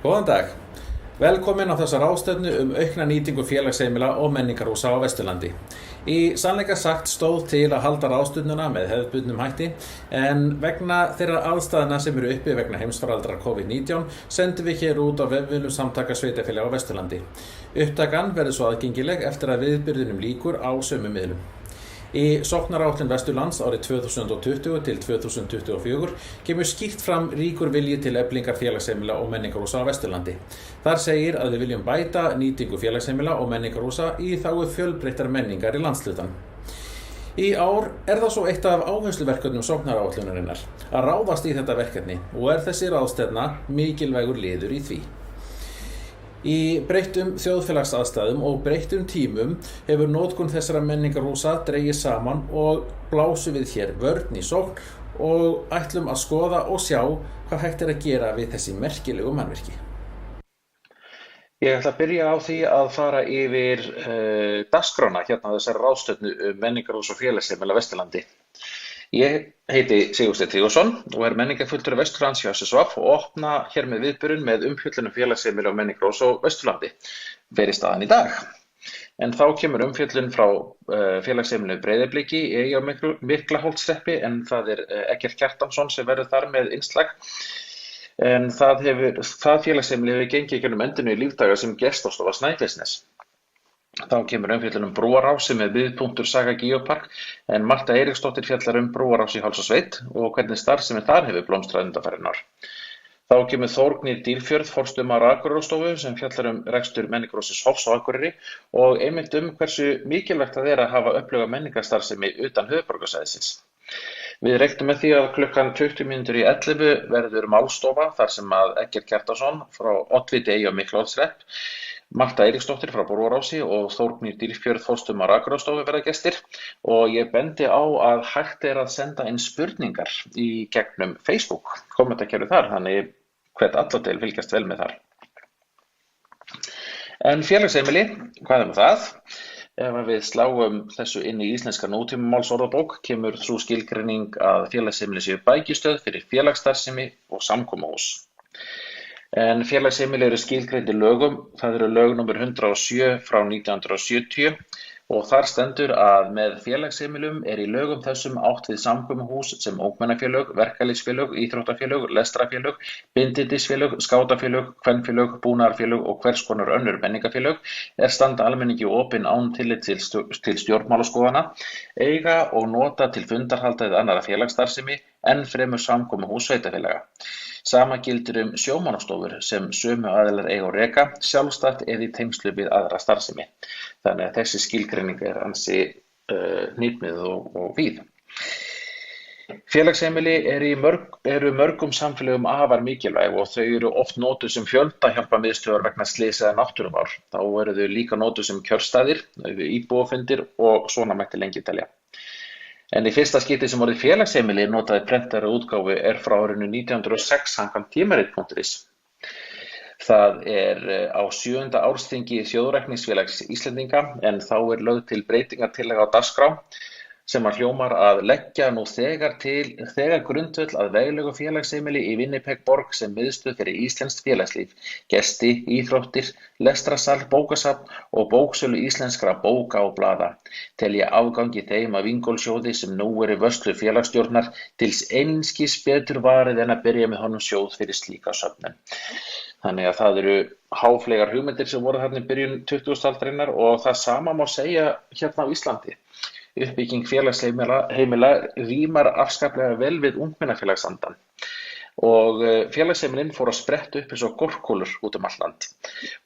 Góðan dag. Velkomin á þessa ráðstefnu aukna nýtingu félagsheimila og menningarhúsa á Vesturlandi. Í sannleika sagt stóð til að halda ráðstefnuna með hefðbundnum hætti en vegna þeirra aðstæðna sem eru uppi vegna heimsfaraldrar COVID-19 sendum við hér út á vefvélum samtaka sveitarfélaga á Vesturlandi. Upptakan verður svo aðgengileg eftir að viðburðinum lýkur á sömu miðlum. Í sóknaráætlun Vesturlands árið 2020 til 2024 kemur skýrt fram ríkur vilji til eflingar félagsheimila og menningarhúsa á Vesturlandi. Þar segir að við viljum bæta nýtingu félagsheimila og menningarhúsa í þágu fjölbreyttar menningar í landshlutann. Í ár það svo eitt af áhersluverkefnum sóknaráætlunarinnar að ráðast í þetta verkefni og þessi ráðstefna mikilvægur liður í því. Í breyttum þjóðfélagsaðstæðum og breyttum tímum hefur notkun þessara menningarhúsa dregið saman og blásum við hér vörn í sókn og ætlum að skoða og sjá hvað hægt að gera við þessi merkilegu mannvirki. Ég ætla að byrja á því að fara yfir dagskrána hérna þessari ráðstefnu menningarhús og félagsheimila á Vesturlandi. Ég heiti Sigursteinn Sigurðsson og menningarfulltrúi Vesturlands hjá SSVAF og opna hér með viðburðinn með umfjöllun félagsheimila og menningarhús á Vesturlandi. Fer í staðan í dag. En þá kemur umfjöllun frá félagsheimilinu Breiðabliki í Miklaholtshreppi en það Eggert Kjartansson sem verður þar með innslag. En það félagsheimili hefur gengið í gegnum endurnýju lífdaga sem gestastofa Snæfellsness. Þá kemur umfjöllun Brúarás sem miðpunktur Saga Geopark en Marta Eiríksdóttir fjallar Brúarás í Hálsasveit og hvernig starfsemi þar hefur blómstrað undanfarin ár. Þá kemur Þórgnýr Dýrfjörð forstjóri Akureyrarstofu sem fjallar rekstur menningarhússins Hofs á Akureyri og einmitt hversu mikilvægt það að hafa öfluga menningarstarfsemi utan höfuðborgarsvæðisins. Við reiknum með því að klukkan 20 mínútur í 11 verður málstofa þar sem að Eggert Kjartansson frá Oddviti í Miklaholtshrepp, Marta Eiríksdóttir frá Brúarási og Þórgnýr Dýrfjörð forstjóri Akureyrarstofu verða gestir og ég bendi á að hægt að senda inn spurningar í gegnum Facebook, kommentakerfi þar, þannig hvet alla til fylgjast vel með þar. En félagsheimili, hvað með það? Ef við sláum þessu inn í íslenska nútímamálsorðabók kemur sú skilgreining að félagsheimili séu bækistöð fyrir félagsstarfsemi og samkomuhús. En félagsheimili eru skilgreind í lögum, það eru lög númer 107 frá 1970 og þar stendur að með félagsheimilum í lögum þessum átt við samkomuhús sem ungmennafélög, verkalýðsfélög, íþróttafélög, lestrarfélög, bindindisfélög, skátafélög, kvenfélög, búnaðarfélög og hvers konar önnur menningafélög standa almenningi opin án tillits til stjórnmálaskoðana, eiga og nota til fundarhalda eða annarra félagsstarfsemi enn fremur samkomuhús sveitarfélaga. Sama gildir sjómannastofur sem sömu aðilar eiga og reka, sjálfstætt eða í tengslu við aðra starfsemi. Þannig að þessi skilgreining ansi hnitmið og víð. Félagsheimili eru mörgum samfélögum afar mikilvæg og þau eru oft notuð sem fjöldahjálparmiðstöðvar vegna slysa eða náttúruvár. Þá eru þau líka notuð sem kjörstaðir, íbúafundir og svona mætti lengi telja. En í fyrsta skipti sem orðið félagsheimili notaði prentara útgáfu frá árinu 1906 samkvæmt tímarit.is. Það á 7. ársþingi Þjóðrækningsfélags Íslendinga en þá lögð til breytingartillaga á dagskrá sem hljómar að leggja nú þegar grundvöll að veglegu félagsheimili í Winnipeg borg sem miðstöð fyrir íslenskt félagslíf, gesti, íþróttir, lestrasal, bókasafn og bóksölu íslenskra bóka og blaða. Telja afgangi þeim af Ingólfssjóði sem nú vörslu félagsstjórnar tils einskis betur varið en að byrja með honum sjóð fyrir slíka söfnun. Þannig að það eru háfleygar hugmyndir sem voru þarna í byrjun 20. aldarinnar og það sama má segja hérna á Íslandi. Uppbygging félagsheimila rímar afskaplega vel við ungmennafélagsandann og félagsheimilin fór að spretta upp eins og gorkúlur út allt land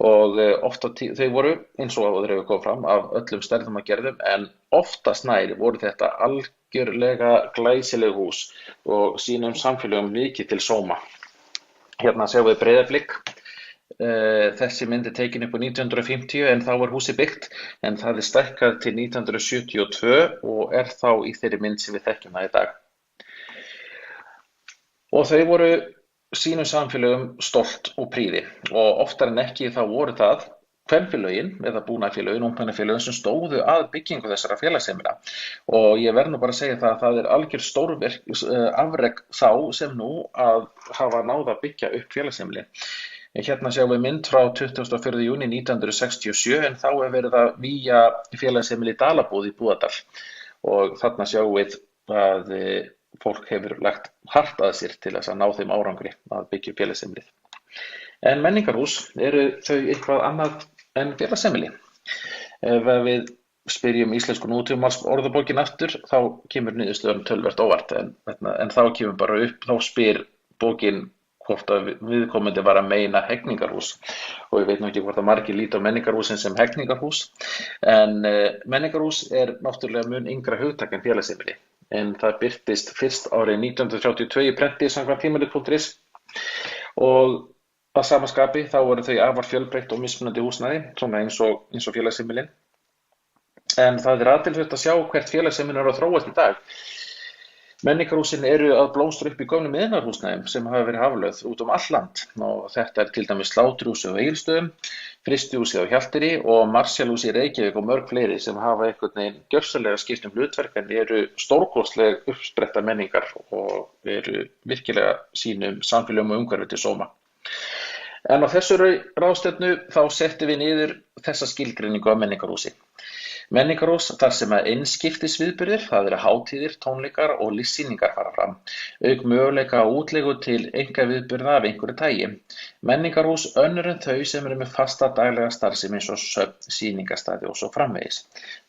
og þau voru eins og þeir hefur komið fram af öllum stærðum og gerðum en oftast nær voru þetta algjörlega glæsileg hús og sínum samfélögum mikið til sóma. Hérna sjáum við Breiðablik. Þessi mynd tekin upp á 1950 en þá var húsið byggt en það stækkað til 1972 og þá í þeirri mynd sem við þekkjum það í dag. Og þau voru sínum samfélögum stolt og prýði og oftar en ekki þá voru það kvenfélögin eða búnaðarfélögin, ungmennafélögin sem stóðu að byggingu þessara félagsheimila og ég verð nú bara að segja það að það algjör stórverk afrek þá sem nú að hafa náð að byggja upp félagsheimili. Hérna sjáum við mynd frá 24. júní 1967 en þá verið að vígja félagsheimili Dalabúð í Búðardal og þarna sjáum við að fólk hefur lagt hart að sér til þess að ná þeim árangri að byggja félagsheimilið. En menningarhús eru þau eitthvað annað en félagsheimili. Ef við spyrjum íslensku nútímamáls orðabókin aftur, þá kemur niðurstöðan töluvert óvart, en þá kemur bara upp, þá spyr bókin hvort að viðkomandi var að meina hegningarhús og ég veit nú ekki hvort að margir líta á menningarhúsin sem hegningarhús, en menningarhús náttúrulega mun yngra hugtak en félagsheimili, en það birtist fyrst árið 1932 í prenti samkvæmt Tímarit.is og að sama skapi þá voru þau afar fjölbreytt og mismunandi húsnæði, svona eins og félagsheimilin. En það athyglisvert að sjá hvert félagsheimili að þróast í dag. Menningarhúsin eru að blómstra upp í gömlum iðnaðarhúsnæðum sem hafa verið haflöð út all land og þetta til dæmis Sláturhúsið á Egilsstöðum, Frystihúsið á Hjalteyri og Marshallhúsið í Reykjavík og mörg fleiri sem hafa einhvern veginn gjörsamlega skipt hlutverk en eru stórkostleg uppspretta menningar og eru virkilega sínum samfélögum og umhverfi til sóma. En á þessari ráðstefnu þá settum við niður þessa skilgreiningu af menningarhúsi. Menningarhús þar sem að einskiptisviðburðir, það eru hátíðir, tónleikar og listsýningar fara fram, auk möguleika á útleigu til einkaviðburða af einhverju tagi. Menningarhús önnur en þau sem eru með fasta daglega starfsemi eins og söfn, sýningarstaði og svo framvegis.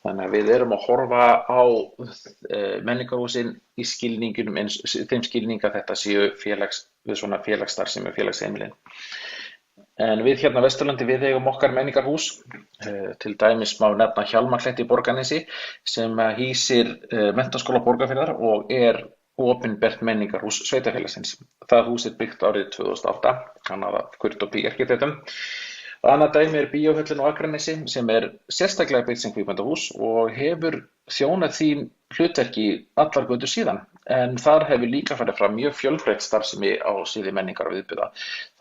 Þannig að við erum að horfa á menningarhúsin í skilningunum, þeim skilning að þetta séu félagsstarfsemi og félagsheimilin. En við hérna á Vesturlandi við eigum okkar menningarhús, til dæmis má nefna Hjálmakletti í Borgarnesi sem hýsir Menntaskóla Borgarfjarðar og opinbert menningarhús sveitarfélagsins. Það hús byggt árið 2008, hannað af Kurt og Pí arkitektum. Annað dæmi Bíóhöllin á Akranesi sem sérstaklega byggt sem kvikmyndahús og hefur þjónað því hlutverki allar götur síðan. En þar hefur líka farið fram mjög fjölbreytt starfsemi á sviði menningar og viðburða.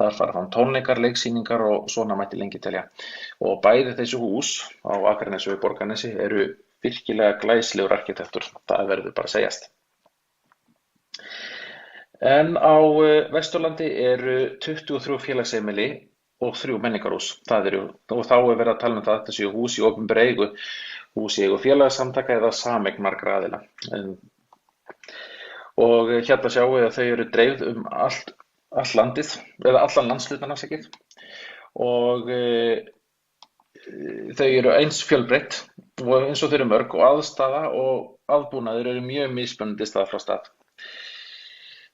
Þar fara fram tónleikar, leiksýningar og svona mætti lengi telja. Og bæði þessi hús á Akranesi og í Borgarnesi eru virkilega glæsilegur arkitektur, það verður bara að segjast. En á Vesturlandi eru 23 félagsheimili og 3 menningarhús. Og þá verið að tala um það að þetta séu hús í opinberri eigu, hús í eigu félagasamtaka eða sameign margra aðila. Og hérna sjáum við að þau eru dreifð allt landið, eða allan landshlutann afsakið. Og þau eru eins fjölbreytt og eins og þau eru mörg og aðstaða og aðbúnaður eru mjög mismunandi stað frá stað.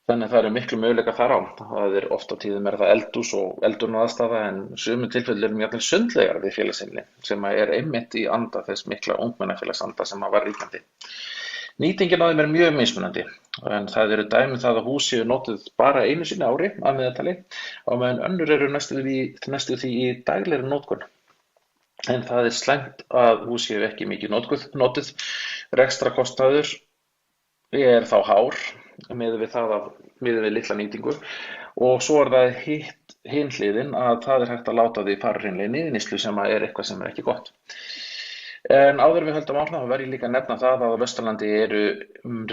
Þannig að það eru miklu möguleika þar á. Það oft á tíðum það eldhús og eldurnaðaðstaða en sumum tilfellum jafnvel sundlaugar við félagsheimili sem einmitt í anda þess mikla ungmennafélagsanda sem var ríkjandi. Nýtingin á þeim mjög mismunandi en það eru dæmi það að hús séu notuð bara einu sinni á ári að meðaltali og meðan önnur eru næstum því í daglegri notkun. En það slæmt að hús séu ekki mikið notuð, rekstrarkostnaður þá hár miðað við litla nýtingu og svo það hin hliðin að það hægt að láta því fara hreinlega í niðurníðslu sem eitthvað sem ekki gott. En áður við höldum áfram þá verð ég líka að nefna það að á Vesturlandi eru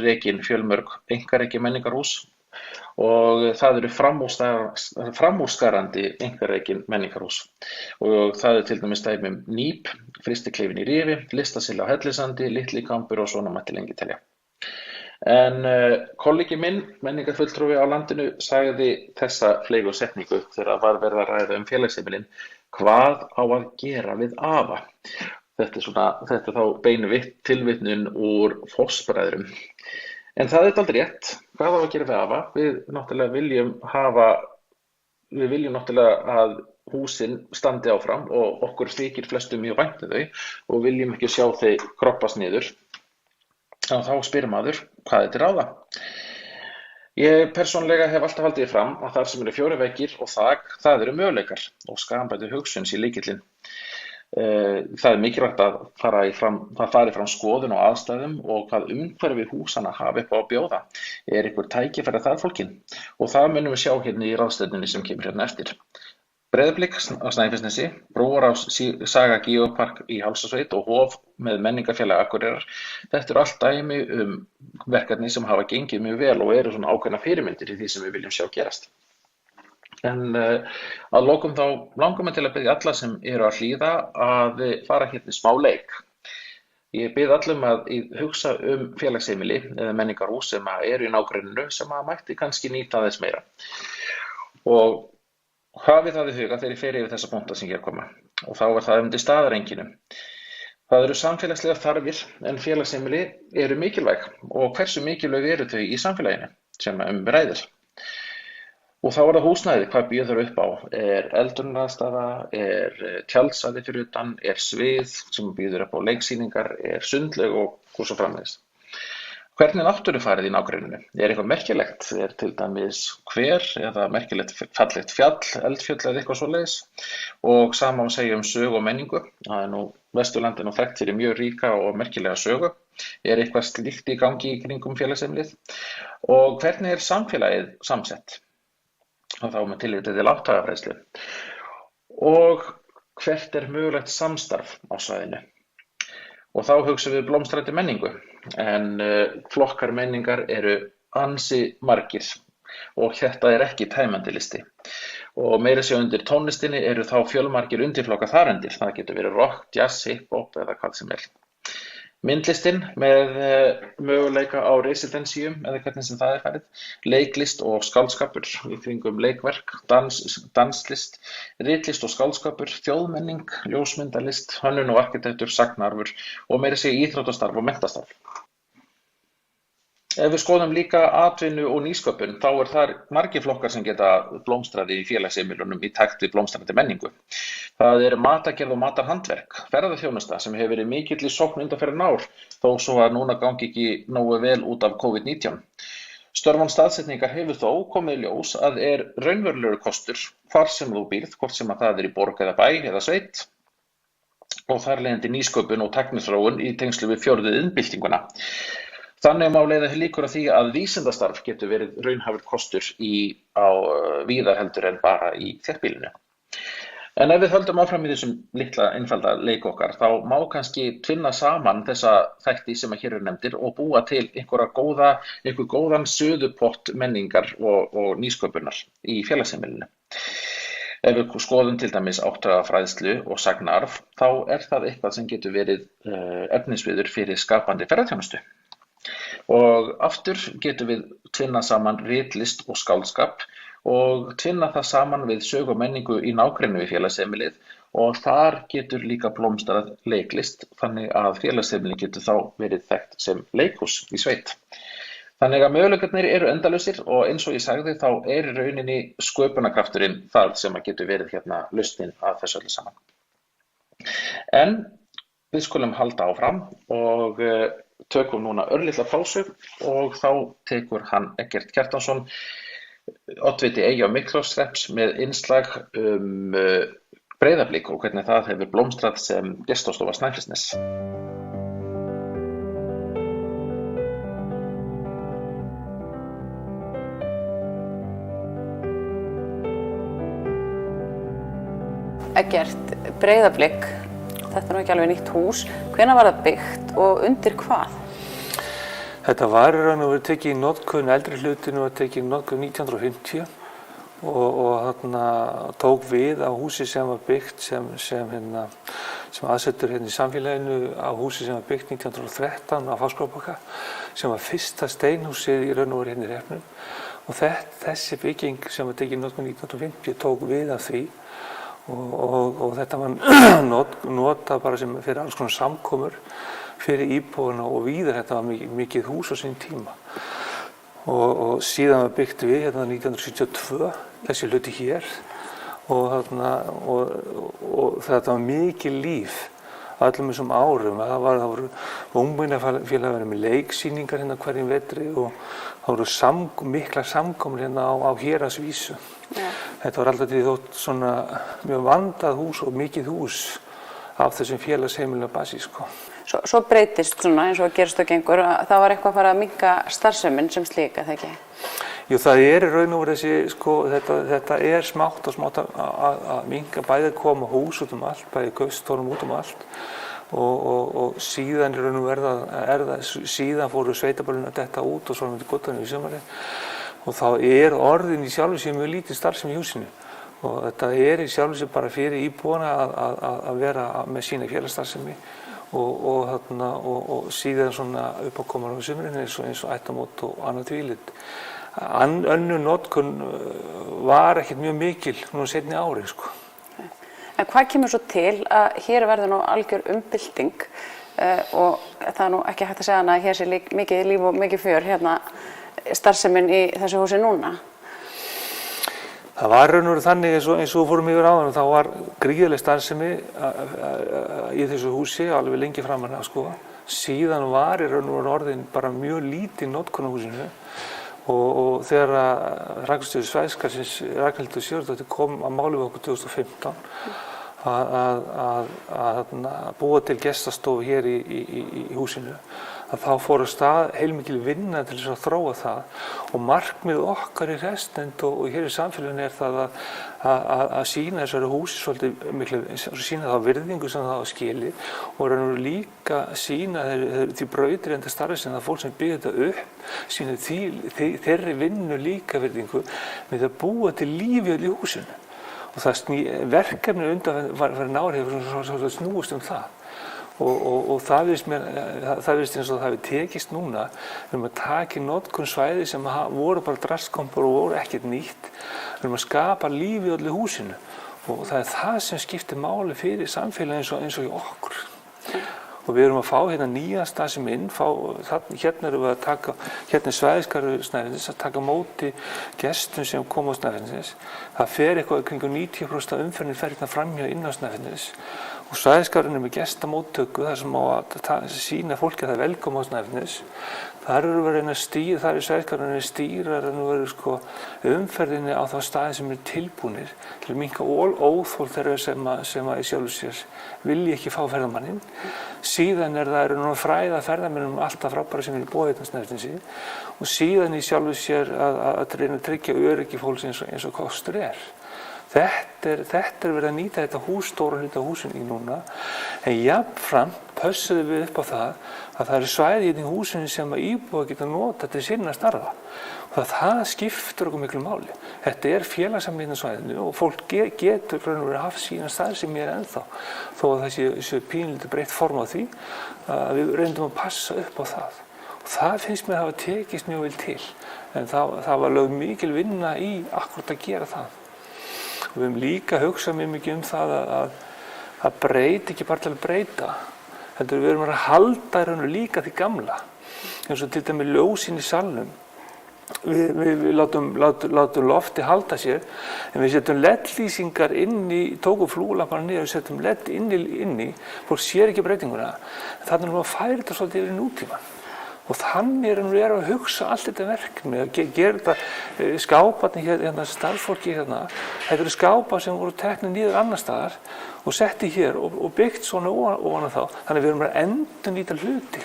rekin fjölmörg einkarekin menningarhús og það eru framúrskarandi einkarekin menningarhús og það til dæmis dæmi Nýp, Frystikleifinn í Rifi, Listasýla á Hellisandi, Litli Kambur og svona mætti lengi telja. En kollegi minn, menningarfulltrúi á landinu, sagði þessa fleygu setningu þegar var verið að ræða félagsheimilin, hvað á að gera við afa? Þetta þá beinu tilvitnun úr Fossbræðrum. En það dálítið rétt, hvað á að gera við afa? Við viljum náttúrulega að húsin standi áfram og okkur þykir flestum mjög vænt þau og viljum ekki sjá þau kroppast niður. Og þá spyr maður, hvað til ráða? Ég persónulega hef alltaf haldið fram að þar sem eru 4 veggir og þak, það eru möguleikar og skapandi hugsun sé lykillinn. Það mikilvægt að fari fram skoðun á aðstæðum og hvað umhverfi húsana hafa upp á að bjóða. Einhver tækifæri þar fólkin? Og það munum við sjá hérna í ráðstefnunni sem kemur hérna eftir. Breiðablik á Snæfellsnesi, Brúarás Saga Geopark í Hálsasveit og Hof með Menningarfélag Akureyrar. Þetta eru allt dæmi verkefni sem hafa gengið mjög vel og eru svona ákveðna fyrirmyndir í því sem við viljum sjá gerast. En að lokum þá langar mig til að biðja alla sem eru að hlýða að fara hérna í smá leik. Ég bið allum að hugsa félagsheimili eða menningarhús sem eru í nágrenninu sem mætti kannski nýta þess meira. Og hafið það í huga þegar ég fer yfir þessa punkta sem hér koma. Og þá það undir staðarenginu. Það eru samfélagslegar þarfir en félagsheimili eru mikilvæg og hversu mikilvæg eru þau í samfélaginu sem ræðir. Og þá það húsnæði, hvað býður þau upp á? Eldunaraðstaða, tjaldsvæði fyrir utan, svið sem býður upp á leiksýningar, sundlaug og svo framvegis. Hvernig náttúrufarið í nágrenninu? Eitthvað merkilegt? Til dæmis hver eða merkilegt fallegt fjall, eldfjöll eða eitthvað svoleiðis? Og sama má segja sögu og menningu. Vesturland þekkt fyrir mjög ríka og merkilega sögu. Eitthvað slíkt í gangi í kringum félagsheimilið? Og hvernig samfélagið samsett? Og þá með tilliti til átthagafræðslu. Og hvert mögulegt samstarf á svæðinu? Og þá hugsum við blómstrandi menningu, en flokkar menningar eru ansi margir og þetta ekki tæmandi listi. Og meira sér undir tónlistinni eru þá fjölmargir undirflokkar þar undir, það getur verið rock, jazz, hip-hop eða hvað sem Myndlistin með möguleika á residensíum eða hvernig sem það farið, leiklist og skáldskapur í kringum leikverk, danslist, ritlist og skáldskapur, þjóðmenning, ljósmyndalist, hönnun og arkitektur, sagnarfur og meira segja íþróttastarf og menntastarf. Ef við skoðum líka atvinnu og nýsköpun, þá þar margir flokkar sem geta blómstrað í félagsheimilunum í takt við blómstrandi menningu. Það matargerð og matarhandverk, ferðaþjónusta sem hefur verið mikill í sókn undanfarin ár, þó svo að núna gangi ekki nógu vel út af COVID-19. Störfan staðsetningar hefur þó komið í ljós að raunverulegur kostur hvar sem þú býrð, hvort sem að það í borg eða bæ eða sveit, og þar leiðandi nýsköpun og tækniþróun í tengslu við fjórðu iðnbyltinguna. Þannig má leiða líkur að því að vísindastarf getur verið raunhæfur kostur víðar heldur en bara í þéttbýlinu. En ef við höldum áfram í þessum litla einfalda leik okkar, þá má kannski tvinna saman þessa þætti sem hér nefndir og búa til einhver góðan suðupott menningar og nýsköpunar í félagsheimilinu. Ef við skoðum til dæmis átthagafræðslu og sagnarf, þá það eitthvað sem getur verið efnisviður fyrir skapandi ferðaþjónustu. Og aftur getum við tvinna saman ritlist og skáldskap og tvinna það saman við sögu og menningu í nágrenni við félagsheimilið og þar getur líka blómstrað leiklist þannig að félagsheimilið getur þá verið þekkt sem leikhús í sveit. Þannig að möguleikarnir eru endalausir og eins og ég sagði þá í rauninni sköpunarkrafturinn það sem getur verið hérna lausnin að þessu öllu saman. En við skulum halda áfram og tökum núna örlitla pásu og þá tekur hann Eggert Kjartansson, oddviti Eyja- og Miklaholtshrepps með innslag Breiðablik og hvernig það hefur blómstrað sem gestastofa Snæfellsness. Eggert, Breiðablik, þetta ekki alveg nýtt hús. Hvenær var það byggt og undir hvað? Þetta var í raun og veru tekið í notkun, eldri hlutinu var tekið í notkun 1950 og þarna tók við á húsi sem var byggt sem aðsetur í samfélaginu á húsi sem var byggt 1913 á Fáskrúðarbakka sem var fyrsta steinhúsið í raun og veru í Hreppnum og þessi bygging sem var tekið í notkun 1950 tók við af því og þetta var notað bara sem fyrir alls konar samkomur fyrir íbúana og víðar þetta var mikið hús á sín tíma og síðan var byggt við hérna 1972 þessi hluti hér og þetta var mikið líf allum þessum árum það voru ungmennafélag verið með leiksýningar hérna hverjum vetri og það voru miklar samkomur hérna á héraðsvísu. Þetta var alltaf því þótt svona mjög vandað hús og mikið hús af þessum félagsheimilinu basís sko. Svo breytist svona eins og gerist og gengur að það var eitthvað að fara að minnka starfsemin sem slíka, það ekki? Jú, það í raun og veru þessi, sko, þetta smátt og smátt að minnka, bæði koma hús út allt, bæði kaupstólum út allt og síðan í raun og veru síðan fóru sveitaböllin að detta út og svo myndi Guttormur í sumarið og þá orðin í sjálfu sér mjög lítið starfsemi í húsinu og þetta í sjálfu sér bara fyrir íbúana að vera með sína félagsstarfsemi og síðan svona uppákomar á sumrin eins og ættamót og annað tvílit. Önnur notkun var ekkert mjög mikil núna seinni árin sko. En hvað kemur svo til að hér verður nú algjör umbylting og það nú ekki hægt að segja að hér sé mikið líf og mikið fjör hérna starfsemin í þessu húsi núna? Það var raun og veru þannig eins og fórum yfir áðan, þá var gríðarleg starfsemi í þessu húsi alveg lengi framan af sko. Síðan var raun og veru orðin bara mjög lítið notkun á húsinu og þegar rakastjóri Svæðisgarðsins Ragnhildur Sigurðardóttir kom að máli við okkur 2015 að búa til gestastofu hér í húsinu, að þá fór af stað heilmikil vinna til þess að þróa það og markmið okkar í Hreppsnefnd og hér í samfélaginu það að sýna þessari húsi svolítið miklu, sýna þá virðingu sem það á skili og raun og líka sýna því brautryðjandi starfi sem það fólk sem byggði þetta upp, sýna þeirri vinnu líka virðingu með að búa til lífi í húsinu. Og verkefni undanfarin ár hefur snúist það. Og það virðist eins og það hefur tekist núna að taka í notkun svæði sem voru bara drastkompur og voru ekkert nýtt, að skapa lífi í öllu húsinu. Og það það sem skiptir máli fyrir samfélagi eins og í okkur. Og við erum að fá hérna nýjan starfsemi inn, hérna erum við að taka, hérna Svæðisgarður Snæfellsnes að taka móti gestum sem koma á Snæfellsnes. Það fer eitthvað kringum 90% af umferðin fer hérna framhjá inn á Snæfellsnes og Svæðisgarðurinn með gestamóttöku þar sem á að sýna fólki að það er velkomið á Snæfellsnes. Þar erum við að reyna að stýra, þar Svæðisgarðurinn að stýra sko umferðinni á þá staði sem tilbúnir til að minnka óþol þeirra sem í sjálfu sér vilji ekki fá ferðamanninn. Síðan það nú fræða ferðamennum alltaf frábæra sem boðið hérna Snæfellsnesi og síðan í sjálfu sér að reyna að tryggja öryggi fólks eins og kostur Þetta verið að nýta þetta stóra hluta húsinu í núna, en jafnframt pössuðum við upp á það eru svæði í húsinu sem að íbúar geta nota til sinna starfa. Og það skiptir okkur miklu máli. Þetta félagsamlíðin á svæðinu og fólk getur haft sína stað sem ennþá, þó að það sé pínlítið breytt form á því, að við reyndum að passa upp á það. Og það finnst mér að hafa tekist mjög vel til, en það var lögð mikil vinna í akkúrat að gera það. Og við höfum líka hugsað mjög mikið það að breyta ekki bara til að breyta, heldur við erum að halda í raun líka því gamla. Eins og til dæmis ljósin í salnum. Við látum lofti halda sér, en við setjum LED-lýsingar tókum flúrlampana niður og setjum LED inni, fólk sér ekki breytinguna. Þannig erum við að færa þetta svolítið yfir í nútímann. Og þannig erum við að hugsa allt þetta verkefni, að gera þetta skáparnir hérna, starfsfólki hérna. Þetta eru skápar sem voru teknir niður annar staðar og setti hér og byggt svona ofan á þá. Þannig við erum að endurnýta hluti.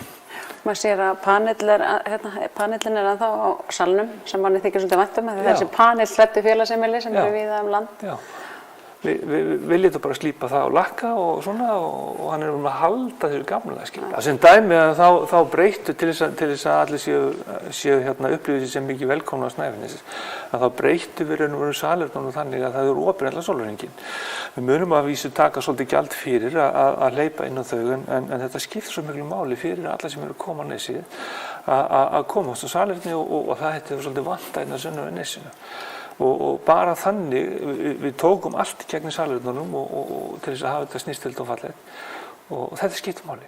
Maður sér að panellin ennþá á salnum sem manni þykir svolítið vænt um, þessi panelklæddu félagsheimili sem eru víða land. Já. Við viljum bara slípa það og lakka og svona og hann að halda þessu gamla skilja. Sem dæmi að þá breyttu til þess að allir séu hérna upplifið sem mikið velkomna á Snæfellsnesi. Að þá breyttu við salernunum þannig að það eru opin allan sólarhringinn. Við munum að vísu taka svolítið gjald fyrir að hleypa inn á þau en þetta skiptir svo miklu máli fyrir alla sem eru að koma á nesið að komast á salerni og það hefur svolítið vantað inn á sunnan nesinu. Og bara þannig, við tókum allt í gegnum salernunum og til þess að hafa þetta snyrtilegt og fallegt og þetta skiptir máli.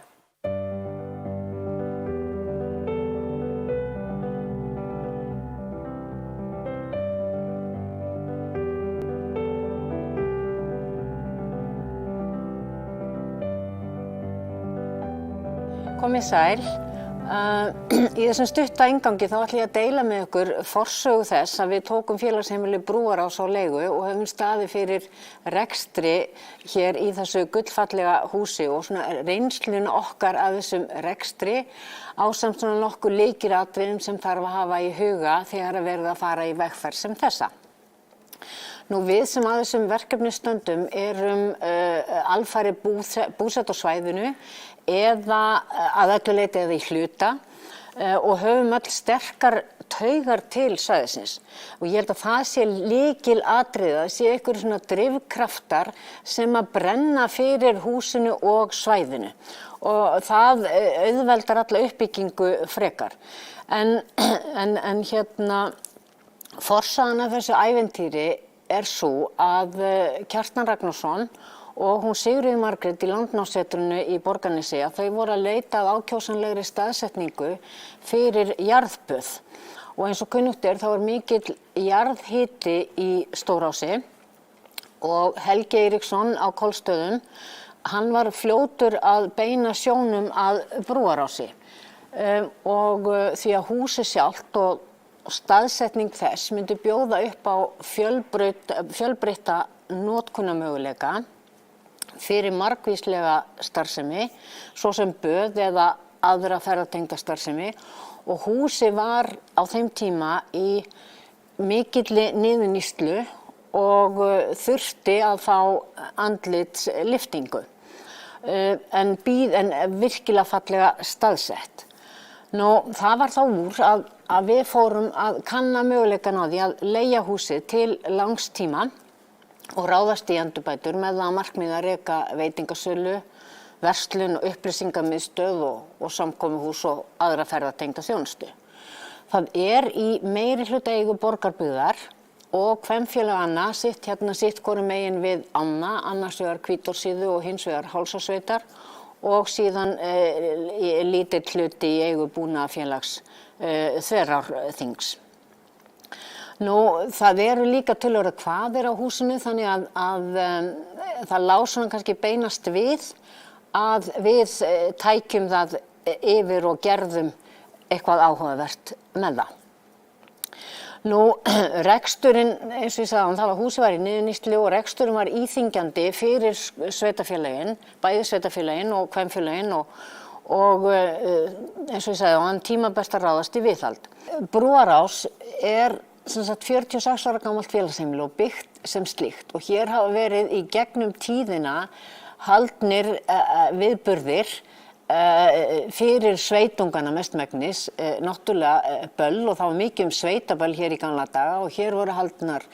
Komið sæl. Í þessum stutta inngangi þá ætla ég að deila með ykkur forsögu þess að við tókum félagsheimili Brúarás á leigu og höfum staðið fyrir rekstri hér í þessu gullfallega húsi og svona reynsluna okkar af þessum rekstri ásamt svona nokkuð lykilatriðum sem þarf að hafa í huga þegar að verða að fara í vegferð sem þessa. Nú við sem að þessum verkefni stöndum erum alfarið búsett á svæðinu eða að öllu leyti eða í hluta og höfum öll sterkar taugar til svæðisins. Og ég held að það sé lykilatriði, það sé einhverjir svona drifkraftar sem að brenna fyrir húsinu og svæðinu. Og það auðveldar alla uppbyggingu frekar. En forsagan af þessu ævintýri svo að Kjartan Ragnarsson og hún Sigríður Margrét í Landnámssetrinu í Borgarnesi að þau voru að leita að ákjósanlegri staðsetningu fyrir jarðböð. Og eins og kunnugt þá mikill jarðhiti í Stórási og Helgi Eiríksson á Kolstöðum, hann var fljótur að beina sjónum að Brúarási og því að húsið sjálft og staðsetning þess myndi bjóða upp á fjölbreytta notkunarmöguleika fyrir margvíslega starfsemi, svo sem böð eða aðra ferðatengda starfsemi og húsið var á þeim tíma í mikilli niðurníðslu og þurfti að fá andlitslyftingu en virkilega fallega staðsett. Það var þá úr að við fórum að kanna möguleikann á því að leigja húsið til langs tíma og ráðast í endurbætur með það að markmiði að reka veitingasölu, verslun og upplýsingamiðstöð og samkomuhús og aðra ferðatengda þjónustu. Það í meirihluta eigu Borgarbyggðar og kvenfélaganna sitt hvoru megin við ána, annars vegar Hvítársíðu og hins vegar Hálsasveitar og síðan lítill hluti í eigu Búnaðarfélags Þverárþings. Það líka tölur hvað á húsinu þannig að það lá svona kannski beinast við að við tækjum það yfir og gerðum eitthvað áhugavert með það. Reksturinn, eins og ég sagði, húsið var í niðurníðslu og reksturinn var íþyngjandi fyrir sveitarfélögin, bæði sveitarfélögin og kvenfélögin og eins og ég sagði, hann tímabært að ráðast í viðhald. Brúarás sem sagt 46 ára gamalt félagsheimili og byggt sem slíkt og hér hafa verið í gegnum tíðina haldnir viðburðir fyrir sveitungana mestmegnis, náttúrulega böll og það var mikið sveitaböll hér í gamla daga og hér voru haldnar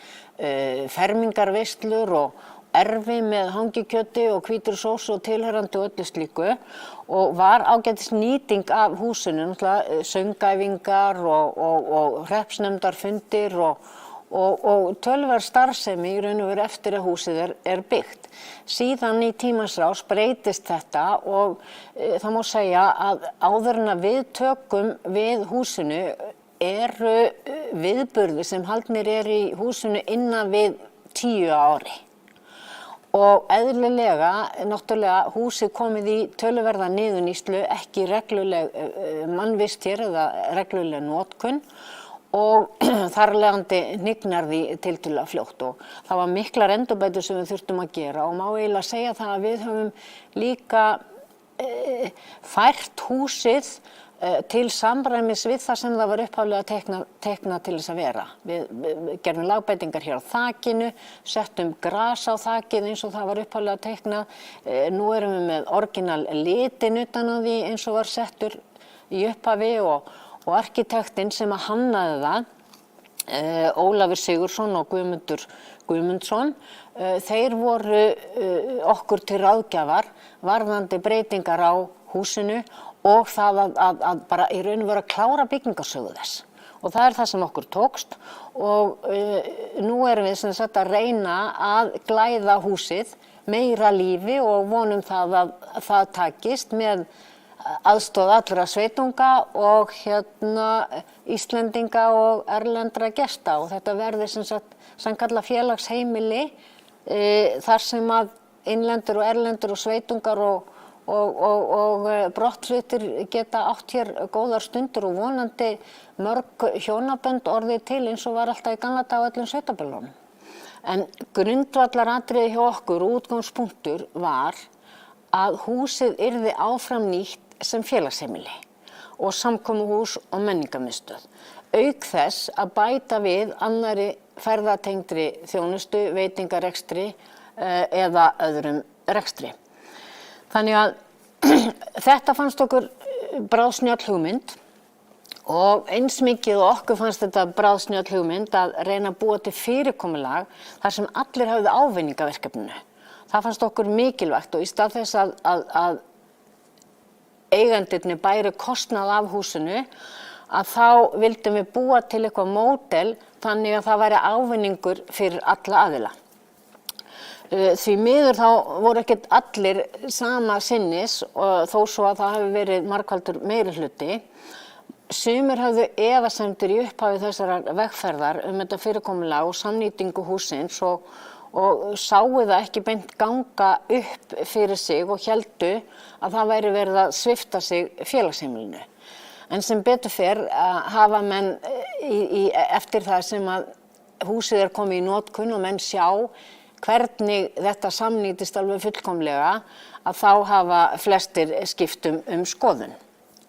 fermingarveislur og erfi með hangikjöti og hvítri sósu og tilheyrandi og öllu slíku og var ágætis nýting af húsinu, náttúrulega söngæfingar og hreppsnefndarfundir og töluverð starfsemi í raun og veru eftir að húsið byggt. Síðan í tímans rás breytist þetta og það má segja að áður en að við tökum við húsinu eru viðburðir sem haldnir í húsinu innan við 10 ári. Og eðlilega, náttúrulega, húsið komið í töluverða niðurníðslu, ekki regluleg mannvist hér eða regluleg notkun og þar af leiðandi hnignar því tiltölulega fljótt og það var miklar endurbætur sem við þurftum að gera og má eiginlega segja það að við höfum líka fært húsið til samræmis við það sem það var upphaflega teiknað til þess að vera. Við gerðum lagbætingar hér á þakinu, settum gras á þakið eins og það var upphaflega teiknað. Nú erum við með orginal litin utan á því eins og var settur í upphafi og arkitektinn sem að hannaði það, Ólafur Sigurðsson og Guðmundur Guðmundsson, þeir voru okkur til ráðgjafar varðandi breytingar á húsinu og það að bara í raun og veru að klára byggingarsögu þess. Og það það sem okkur tókst og nú erum við sem sagt að reyna að glæða húsið meira lífi og vonum það að það takist með aðstoð allra sveitunga og Íslendinga og erlendra gesta og þetta verði sem sagt sannkallað félagsheimili þar sem að innlendur og erlendur og sveitungar og brottfluttir geta átt hér góðar stundur og vonandi mörg hjónabönd orðið til eins og var alltaf í gamla daga á öllum sveitaböllunum. En grundvallaratriði hjá okkur og útgangspunktur var að húsið yrði áfram nýtt sem félagsheimili og samkomuhús og menningarmiðstöð. Auk þess að bæta við annarri ferðatengdri þjónustu, veitingarekstri eða öðrum rekstri. Þannig að þetta fannst okkur bráðsnjöll hugmynd Og eins mikið og okkur fannst þetta bráðsnjöll hugmynd að reyna að búa til fyrirkomulag þar sem allir hafði ávinning af verkefninu. Það fannst okkur mikilvægt og í stað þess að eigendirnir bæru kostnað af húsinu, að þá vildum við búa til eitthvað módel þannig að það væri ávinningur fyrir alla aðila. Því miður þá voru ekkert allir sama sinnis og þó svo að það hefur verið margfaldur meirihluti. Sumir hafðu efasemdir í upphafi þessarar vegferðar þetta fyrirkomulag og samnýtingu hússins og sáu það ekki beint ganga upp fyrir sig og héldu að það væri verið að svipta sig félagsheimilinu. En sem betur fer hafa menn eftir það sem að húsið komið í notkun og menn sjá hvernig þetta samnýtist alveg fullkomlega, að þá hafa flestir skipt skoðun.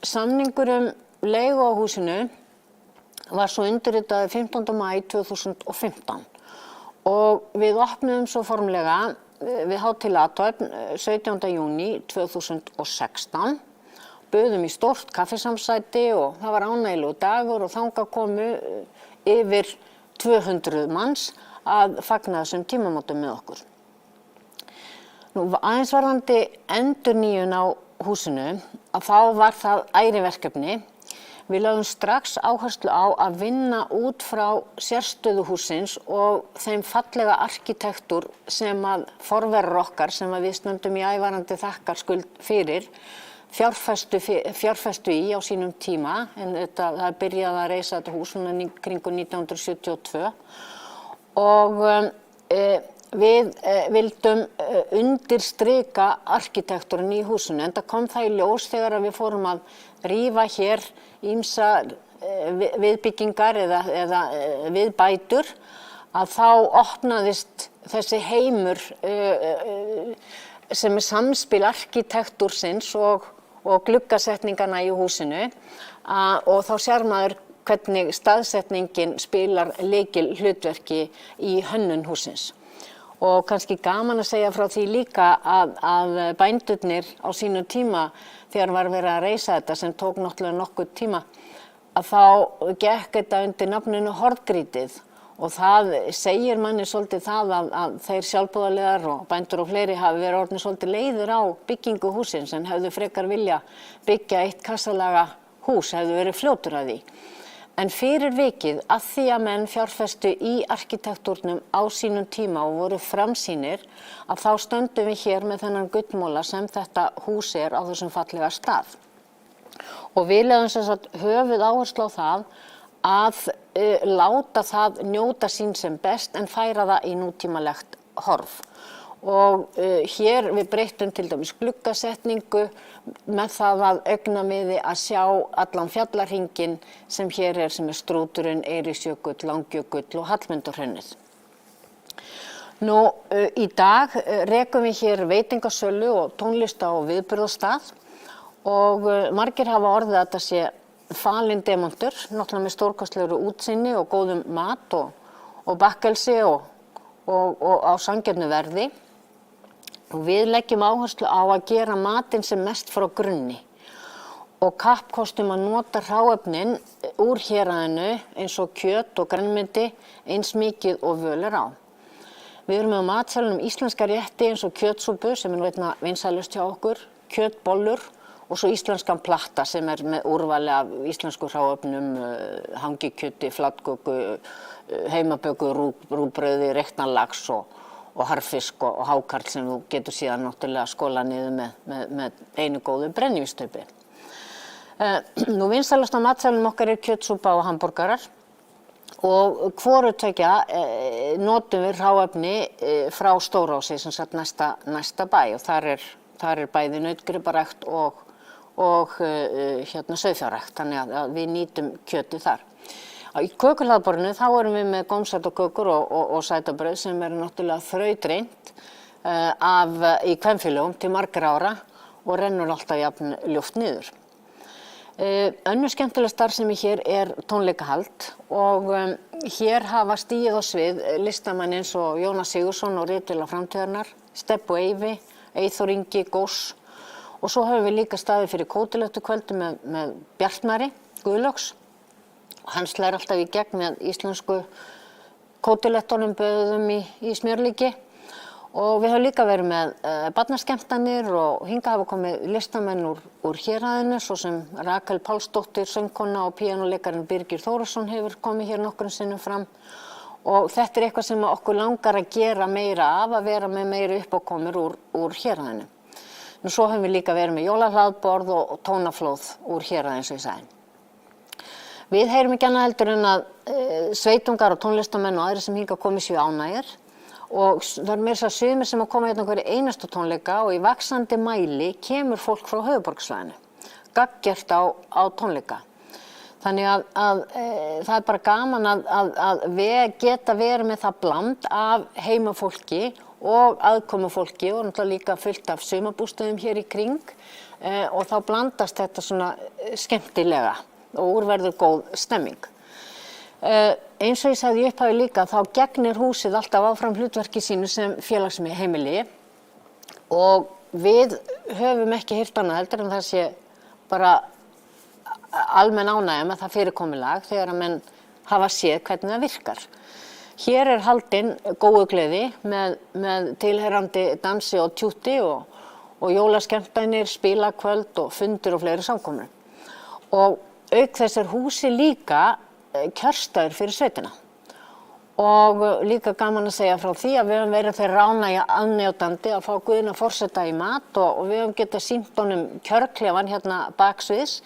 Samningur leigu á húsinu var svo undirritaður 15. maí 2015 og við opnuðum svo formlega við hátíð athöfn 17. júní 2016. Buðum í stórt kaffisamsæti og það var ánægjulegur dagur og þangað komu yfir 200 manns að fagna þessum tímamótum með okkur. Nú aðeins varðandi endurnýjun á húsinu, að þá var það æriverkefni. Við lögðum strax áherslu á að vinna út frá sérstöðu hússins og þeim fallega arkitektúr sem að forverar okkar, sem að við stöndum í ævarandi þakkarskuld fyrir, fjárfestu í á sínum tíma, en það byrjaði að reisa þetta hús kringum 1972 og við vildum undirstrika arkitektúrin í húsinu, en það kom það í ljós þegar við fórum að rífa hér ýmsar viðbyggingar eða viðbætur, að þá opnaðist þessi heimur sem samspil arkitektúrsins og gluggasetningarna í húsinu og þá sér maður hvernig staðsetningin spilar lykil hlutverki í hönnun hússins. Og kannski gaman að segja frá því líka að bændurnir á sínum tíma, þegar var verið að reisa þetta sem tók náttúrulega nokkuð tíma, að þá gekk þetta undir nafninu Horngrýtið og það segir manni svolítið það að þeir sjálfboðaliðar og bændur og fleiri hafi verið orðnir svolítið leiðir á byggingu hússins en hefðu frekar vilja byggja eitt kassalaga hús, hefðu verið fljótur að því. En fyrir vikið, að því að menn fjárfestu í arkitektúrnum á sínum tíma og voru framsýnir, að þá stöndum við hér með þennan gullmola sem þetta hús á þessum fallega stað. Og við lögðum sem sagt höfuð áherslu á það að láta það njóta sín sem best en færa það í nútímalegt horf. Og hér við breyttum til dæmis gluggasetningu með það að augnamiði að sjá allan fjallarhringinn sem hér sem Strúturinn, Eiríksjökull, Langjökull og Hallmundarhraunið. Nú í dag rekum við hér veitingasölu og tónlista- og viðburðastað og margir hafa orðið að þetta sé falinn demantur, náttúrulega með stórkostlegri útsýni og góðum mat og bakkelsi og á sanngjarnu verði. Og við leggjum áherslu á að gera matinn sem mest frá grunni og kappkostum að nota hráefnin úr héraðinu eins og kjöt og grænmeti eins mikið og völ á. Við erum með matselunum íslenska rétti eins og kjötsúpu sem nú einna vinsælust hjá okkur, kjötbollur og svo íslenskan platta sem með úrvali af íslensku hráefnum, hangikjöti, flatköku, heimaböku, rúgbrauði, reiknan lax og harfisk og hákarl sem þú getur síðan náttúrulega skólað niður með einu góðu brennivínsstaupi. Nú vinsælasta matselunum okkar kjötsúpa og hamborgarar og hvoru tveggja notum við hráefni frá Stórási sem sagt næsta bæ og þar er bæði nautgriparækt og sauðfjárrækt, þannig að við nýtum kjötið þar. Í kökuhlaðborðinu þá erum við með gómsæta kökur og sætabrauð sem náttúrulega þrautreint í kvenfélögum til margra ára og rennur alltaf jafn ljúft niður. Önnur skemmtileg starfsemi hér tónleikahald og hér hafa stigið á svið listamenn eins og Jónas Sigurðsson og ritvélar framtíðarinnar, Stebbi og Eyvi, Eyþór Ingi, Góss og svo höfum við líka staðið fyrir kótilettukvöldu með Bjartmari Guðlaugs Hann slær alltaf í gegn með íslensku kótilettunum böðum í smjörlíki. Og við höfum líka verið með barnaskemmtanir og hingað hafa komið listamenn úr héraðinu, svo sem Rakel Pálsdóttir, söngkona og píanóleikarinn Birgir Þórisson hefur komið hér nokkrum sinnum fram. Og þetta eitthvað sem okkur langar að gera meira af, að vera með meiri uppákomur úr héraðinu. Nú svo höfum við líka verið með jólahlaðborð og tónaflóð úr héraðinu, eins og ég sagði. Við heyrum ekki annað heldur en að sveitungar og tónlistamenn og aðrir sem hingað komið séu ánægðir. Og það meira þess að sumir sem koma hérna hverju einastu tónleika og í vaxandi mæli kemur fólk frá höfuðborgarsvæðinu, gagngert á tónleika. Þannig að það bara gaman að geta verið með það bland af heimafólki og aðkomufólki og náttúrulega líka fullt af sumarbústöðum hér í kring og þá blandast þetta svona skemmtilega og úrverður góð stemming. Eins og ég sagði í upphafi líka, þá gegnir húsið alltaf áfram hlutverki sínu sem félagsheimili og við höfum ekki heyrt annað heldur en það sé bara almenn ánægja með það fyrirkomulag þegar að menn hafa séð hvernig það virkar. Hér haldin góðugleði með tilheyrandi dansi og tjútti og jólaskemmtanir, spilakvöld og fundir og fleiri samkomur. Og auk þess húsið líka kjörstaður fyrir sveitina. Og líka gaman að segja frá því að við höfum verið þeirra ánægja aðnjótandi að fá Guðna forseta í mat og við höfum getað sýnt honum kjörklefan hérna baksviðs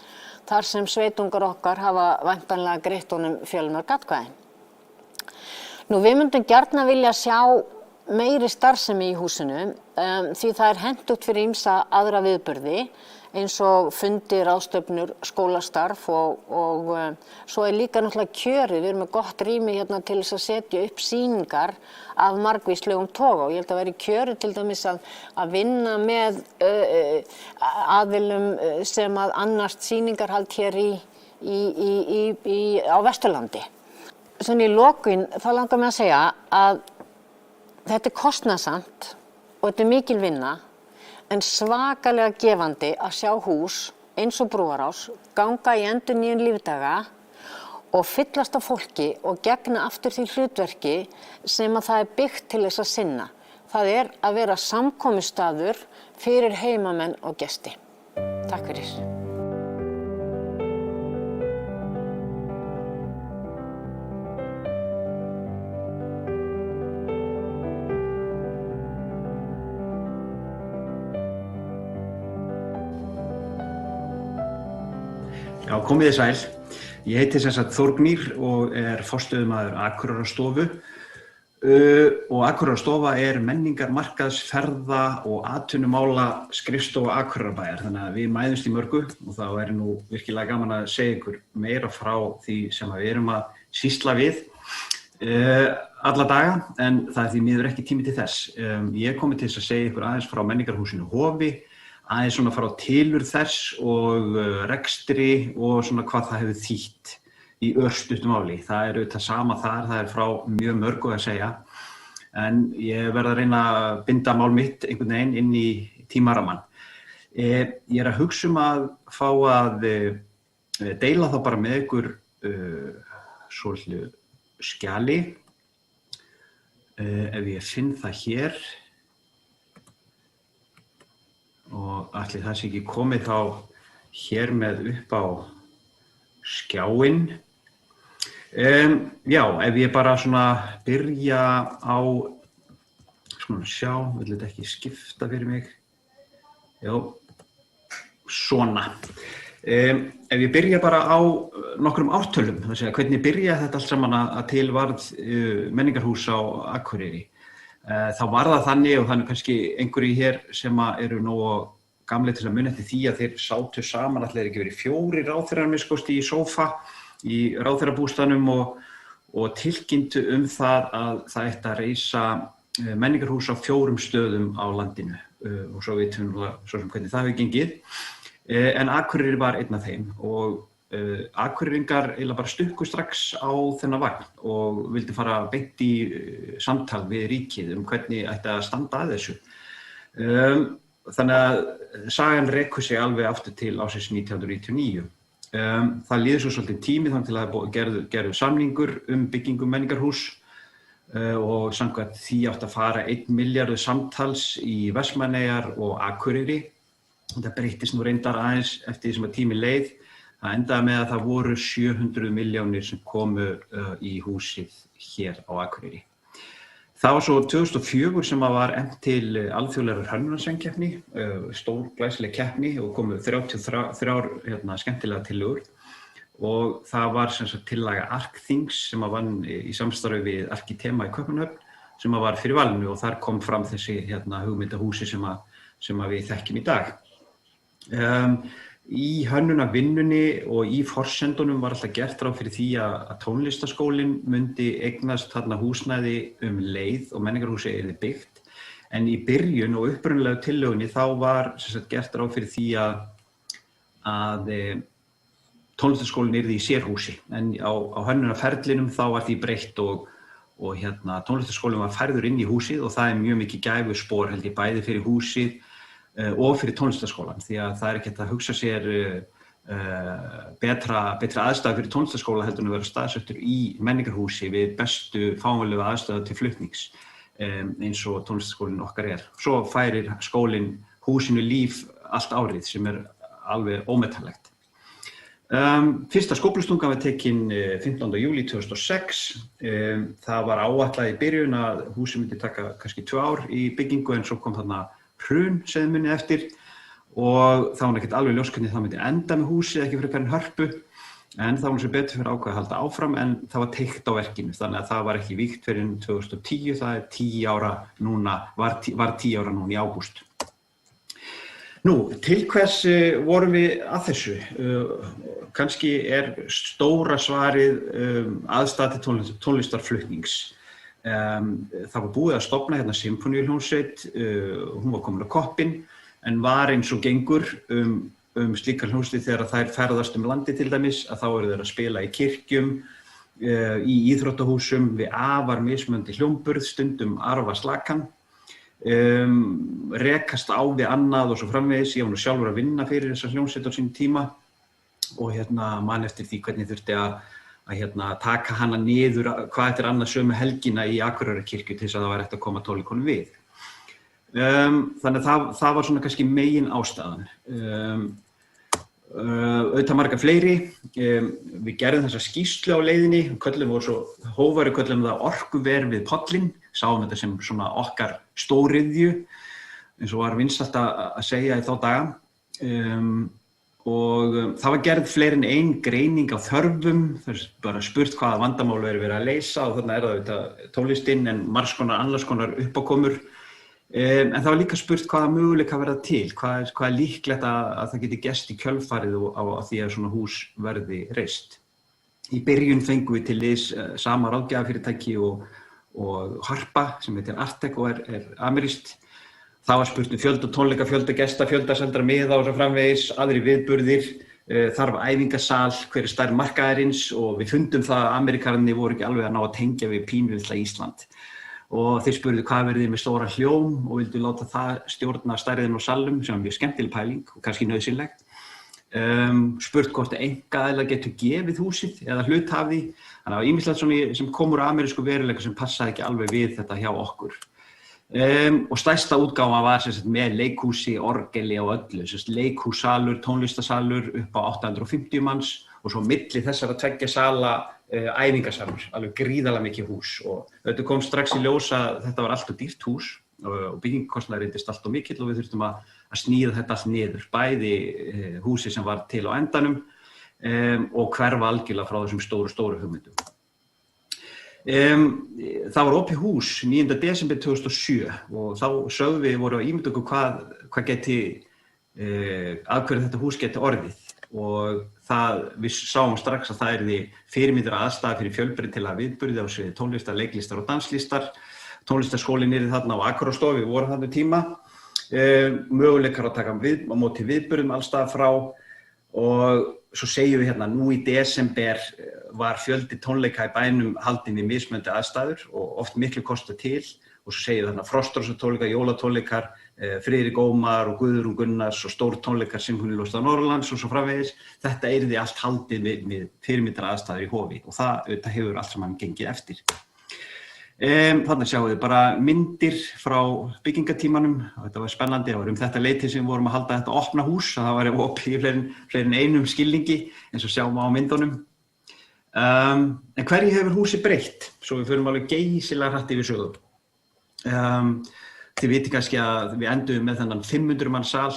þar sem sveitungar okkar hafa væntanlega greitt honum fjölmörg atkvæði. Nú við myndum gjarna vilja sjá meiri starfsemi í húsinu því það hentugt fyrir ýmsa aðra viðburði eins og fundir, ráðstefnur, skólastarf og svo líka náttúrulega kjörið. Við erum með gott rými hérna til þess að setja upp sýningar af margvíslegum toga og ég held að vera kjörið til dæmis að vinna með aðilum sem að annast sýningarhald hér á Vesturlandi. Svona í lokin þá langar mig að segja að þetta kostnaðsamt og þetta mikil vinna en svakalega gefandi að sjá hús eins og Brúarás ganga í endurnýjun lífdaga og fyllast af fólki og gegna aftur því hlutverki sem að það byggt til þess að sinna. Það að vera samkomustaður fyrir heimamenn og gesti. Takk fyrir. Já, komið þið sæl. Ég heiti sem sagt Þórgnýr og forstöðumaður Akureyrarstofu og Akureyrarstofa menningar, markaðs, ferða og atvinnumála skrifstofa Akureyrarbæjar. Þannig að við mæðumst í mörgu og þá nú virkilega gaman að segja ykkur meira frá því sem við erum að sýsla við alla daga, en það því miður ekki tími til þess. Ég komið til þess að segja ykkur aðeins frá menningarhúsinu Hofi, aðeins svona frá tilurð þess og rekstri og svona hvað það hefur þýtt í örstuttu máli. Það auðvitað sama þar, það frá mjög mörgu að segja, en ég verð að reyna að binda mál mitt einhvern veginn inn í tímaramann. Ég að hugsa að fá að deila þá bara með ykkur svolítið skjali, ef ég finn það hér. Og ætli það sé ekki komið þá hér með upp á skjáinn. Já, ef ég bara svona byrja á, svona sjá, vill þetta ekki skipta fyrir mig. Já, svona. Ef ég byrja bara á nokkrum ártölum, það segja hvernig byrjaði þetta allt saman að til varð menningarhús á Akureyri. Þá var það þannig og þannig kannski einhverju hér sem eru nógu gamlir til að muna eftir því að þeir sátu saman, allir ekki verið 4 ráðherrar minnst í sófa í ráðherrabústaðnum og tilkynntu það að það ætti að reisa menningarhús á 4 stöðum á landinu og svo vitum við svo sem hvernig það hefur gengið. En Akureyri var einn af þeim og Akureyringar eiginlega bara stukku strax á þennan vagn og vildi fara beint í samtal við ríkið hvernig ætti að standa að þessu. Þannig að sagan rekur sig alveg aftur til ársins 1999 Það líður svo svolítið tími þannig til að gerðu samningur byggingu menningarhús og samkvæmt því átti að fara 1 milljarður samtals í Vestmannaeyjar og Akureyri. Þetta breyttist nú reyndar aðeins eftir því sem að tími leið. Það endaði með að það voru 700 milljónir sem komu í húsið hér á Akureyri. Það var svo 2004 sem að var efnt til alþjóðlegrar hönnunarsamkeppni, stór glæsileg keppni og komu 33 skemmtilega tillögur og það var sem sagt tillaga Arcthings sem að vann í samstarfi við Arkitema í Kaupmannahöfn sem að var fyrir valinu og þar kom fram þessi hugmyndahúsi sem að við þekkjum í dag. Í hönnunarvinnunni og í forsendunum var alltaf gert ráð fyrir því að tónlistarskólinn myndi eignast þarna húsnæði leið og menningarhúsið yrði byggt. En í byrjun og upprunalegu tillögunni þá var gert ráð fyrir því að tónlistarskólinn yrði í sérhúsi. En á hönnunarferlinum þá var því breytt og tónlistarskólinn var færður inn í húsið og það mjög mikið gæfuspor held ég bæði fyrir húsið og fyrir tónlistarskólann því að það ekki hægt að hugsa sér betra aðstæður fyrir tónlistarskóla heldur en að vera staðsettur í menningarhúsi við bestu fáanlegu aðstæður til flutnings eins og tónlistarskólinn okkar er. Svo færir skólinn húsinu líf allt árið sem alveg ómetanlegt. Fyrsta skóflustungan var tekin 15. júlí 2006. Það var áætlað í byrjun að húsið myndi taka kannski 2 ár í byggingu en svo kom þarna hrun segði minni eftir og það var ekkert alveg ljóst hvernig það myndi enda með húsið ekki fyrir hvernig hörpu en það var sem betur fyrir ákveð að halda áfram en það var teygt á verkinu þannig að það var ekki vígt fyrir 2010 það 10 ára núna var 10 ára núna í ágúst. Nú, til hvers vorum við að þessu? Kannski stóra svarið aðstæða til tónlistarflutnings. Það var búið að stofna hérna symfóníuhljómsveit, hún var komin á koppinn en var eins og gengur slíkar hljómsveitir þegar þær ferðast landið til dæmis að þá eru þeir að spila í kirkjum, í íþróttahúsum við afar mismunandi hljómburð, stundum arfa slakan, rekast á við annað og svo framvegis. Ég var nú sjálfur að vinna fyrir þessa hljómsveit á sínum tíma og man eftir því hvernig þurfti að taka hana niður hvað eftir annað sömu helgina í Akureyrarkirkju til þess að það var hægt að koma tónleikunum við. Þannig að það var svona kannski megin ástæðan. Auðvitað marga fleiri. Við gerðum þessa skýrslu á leiðinni, köllum voru svo hógværu köllum það orkuver við pollinn, sáum þetta sem svona okkar stóriðju, eins og var vinsælt að segja í þá daga. Og það var gerð fleiri en ein greining á þörfum, það bara spurt hvaða vandamál verið að leysa og þarna það auðvitað tónlistinn en margs konar annars konar uppákomur. En það var líka spurt hvaða möguleika verða til, hvað líklegt að það geti gerst í kjölfarið á því að svona hús verði reist. Í byrjun fengum við til liðs sama ráðgjafafyrirtæki og Harpa sem heitir Artec og amerískt. Það var spurt fjölda tónleika, fjölda gesta, fjölda seldra miða og svo framvegis, aðrir viðburðir, þarf æfingasal, hver stærð markaðarins og við fundum það að Ameríkararnir voru ekki alveg að ná að tengja við pínulitla Ísland. Og þeir spurðu hvað verðið með stóra hljóm og vildu láta það stjórna stærðin á salnum sem var mjög skemmtileg pæling og kannski nauðsynleg. Spurt hvort einkaaðilar getur gefið húsið eða hlut af því. Þannig að það var ýmislegt sem kom úr amerísku veruleika sem passaði ekki alveg við þetta hjá okkur. Og stærsta útgáfa var með leikhúsi, orgeli og öllu, leikhússalur, tónlistarsalur upp á 850 manns og svo milli þessara 2 sala æfingasalur, alveg gríðarlega mikið hús og þetta kom strax í ljós að þetta var allt of dýrt hús og byggingakostnaður reyndist allt of mikill og við þurftum að sníða þetta allt niður, bæði húsi sem var til á endanum og hverfa algjörlega frá þessum stóru hugmyndum. Það var opið hús 9. desember 2007 og þá sögðum við voru að ímynda okkur hvað geti af hverju þetta hús geti orðið og við sáum strax að það yrði fyrirmyndir aðstæða fyrir fjölbreytilega viðburði á sviði tónlistar, leiklistar og danslistar. Tónlistarskólinn yrði þarna á Akureyrastofu, við vorum þarna tíma, möguleikar að taka á móti viðburðum alls staðar frá og svo segjum við hérna nú í desember var fjöldi tónleika í bænum haldinn við mismunandi aðstæður og oft miklu kosta til og svo segjum við þarna frostrósatónleikar, jólatónleikar, Friðrik Ómar og Guðrún Gunnars og stór tónleikar Sinfóníuljómsveitar Norðurlands og svo framvegis. Þetta yrði allt haldið við fyrirmyndar aðstæður í Hofi og það hefur allt saman gengið eftir. Þannig sjáum við bara myndir frá byggingatímanum. Þetta var spennandi, það var þetta sem við vorum að halda þetta opna hús, það var opið í fleiri en einum skilningi eins og sjáum á myndunum. En hverju hefur húsið breytt? Svo við förum alveg geysilega hratt yfir sögu. Þið vitið kannski að við endum með þennan 500 manns sal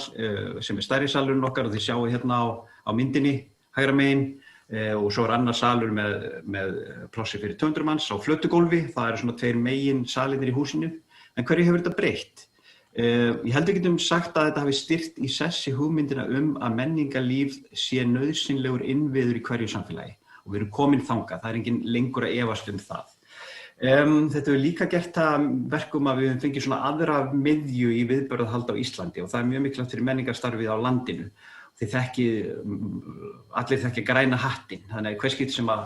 sem stærri salurinn okkar og þið sjáu hérna á myndinni hægra megin og svo annar salur með plássi fyrir 200 manns á flötugólfi. Það svona 2 megin salinir í húsinu. En hverju hefur þetta breytt? Ég held við getum sagt að þetta hafi styrkt í sessi hugmyndina að menningarlíf sé nauðsynlegur innviður í hverju samfélagi og við erum komin þangað. Það engin lengur að efast það. Þetta hefur líka gert það verkum að við höfum fengið svona aðra miðju í viðburðahald á Íslandi og það mjög mikilvægt fyrir menningarstarfið á landinu. Allir þekkja græna hattinn, þannig að hver skipti sem að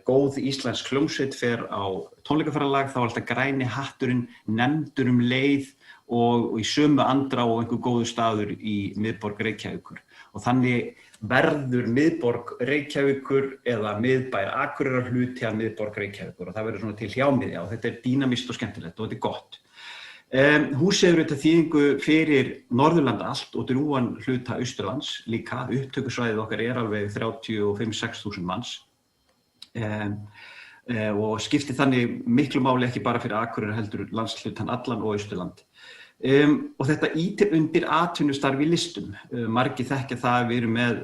góð íslensk hljómsveit fer á tónleikaferðalag þá alltaf græni hatturinn nefndur leið og í sömu andrá og einhver góður staður í miðborg Reykjavíkur. Og þannig verður miðborg Reykjavíkur eða miðbær Akureyrar hluti af miðborg Reykjavíkur og það verður svona til hjámiðja og þetta dýnamískt og skemmtilegt og þetta gott. Húsið hefur auðvitað þýðingu fyrir Norðurland allt og drjúgan hluta Austurlands líka. Upptökusvæðið okkar alveg 35–6.000 manns og skiptir þannig miklu máli ekki bara fyrir Akureyrar heldur landshlutann allan og Austurland. Og þetta ýtir undir atvinnustarf í listum. Margir þekkja það að við erum með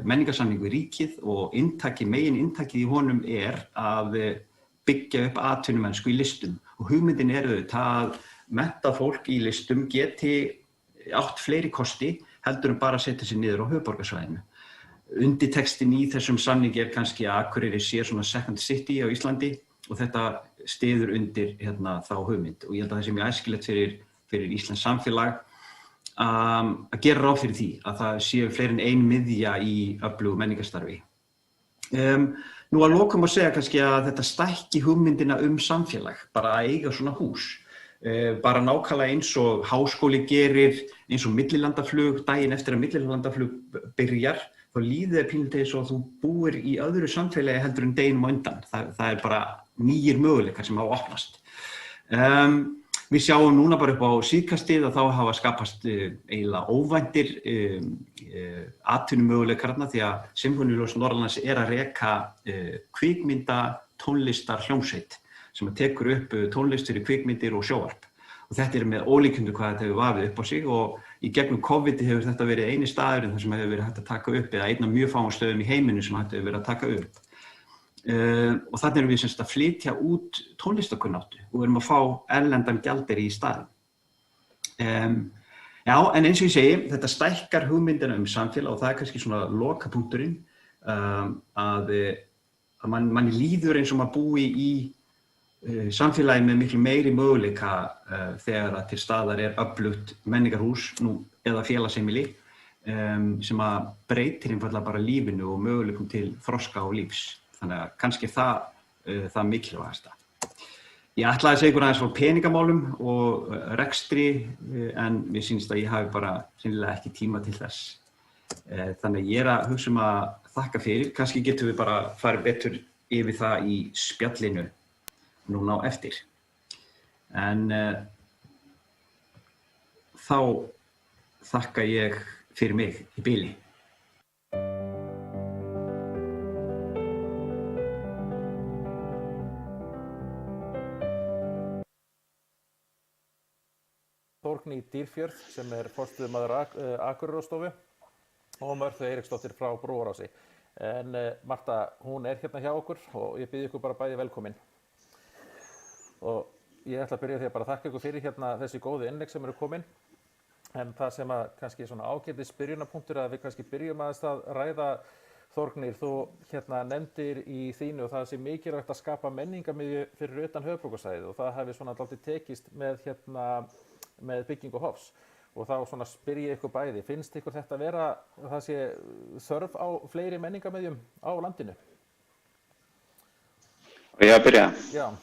menningarsamning við ríkið og megin inntakið í honum að byggja upp atvinnumennsku í listum. Og hugmyndin auðvitað að menntað fólk í listum geti átt fleiri kosti heldur bara að setja sig niður á höfuðborgarsvæðinu. Undirtextinn í þessum samningi kannski að Akureyri sé svona second city á Íslandi og þetta styður undir þá hugmynd og ég held að það sé mjög æskilegt fyrir íslenskt samfélag að gera ráð fyrir því að það séu fleiri en ein miðja í öflugu menningarstarfi. Nú að lokum að segja kannski að þetta stækki hugmyndina samfélag, bara að eiga svona hús. Bara nákvæmlega eins og háskóli gerir, eins og millilandaflug, daginn eftir að millilandaflug byrjar, þá líður pínlítið eins og þú búir í öðru samfélagi heldur en deginum á undan. Það bara nýjir möguleikar sem hafa opnast. Við sjáum núna bara upp á síðkastið að þá hafa skapast eiginlega óvæntir atvinnumöguleikar þarna því að Sinfóníuljómsveit Norðurlands að reka kvikmynda tónlistar hljómsveit sem tekur upp tónlist fyrir kvikmyndir og sjónvarp. Og þetta með ólíkindum hvað þetta hefur vafið upp á sig og í gegnum COVID hefur þetta verið eini staðurinn þar sem hefur verið hægt að taka upp eða einn af mjög fáum stöðum í heiminu sem hægt hefur verið að taka upp. Og þannig erum við að flytja út tónlistakunnáttu og við erum að fá erlendan gjaldeyri í staðinn. Já, en eins og ég segi, þetta stækkar hugmyndina samfélag og það kannski svona lokapunkturinn að manni líður eins og maður búi í samfélagi með miklu meiri möguleika þegar að til staðar öflugt menningarhús eða félagsheimili sem að breytir einfaldlega bara lífinu og möguleikum til þroska og lífs. Þannig að kannski það mikilvægasta. Ég ætlaði að segja ykkur aðeins frá peningamálum og rekstri en mér sýnist að ég hafi bara sennilega ekki tíma til þess. Þannig að ég að hugsa að þakka fyrir. Kannski getum við bara farið betur yfir það í spjallinu núna á eftir. En þá þakka ég fyrir mig í bili. Þórgnýr Dýrfjörð sem forstöðumaður Akureyrarstofu og Mörtu Eiríksdóttir frá Brúarási. En Marta, hún hérna hjá okkur og ég bið ykkur bara bæði velkomin. Og ég ætla að byrja því að bara þakka ykkur fyrir þessi góðu innlegg sem eru komin. En það sem að kannski svona ágætis byrjunarpunktur að við kannski byrjum að ræða Þórgnýr, þú nefndir í þínu og það sé mikilvægt að skapa menningarmiðju fyrir utan höfuðborgarsvæðið og það hafi svona dálítið tekist með byggingu Hofs. Og þá svona spyr ég ykkur bæði, finnst ykkur þetta vera að það sé þörf á fleiri menningarmiðjum á landinu? Og ég að byrja? Já.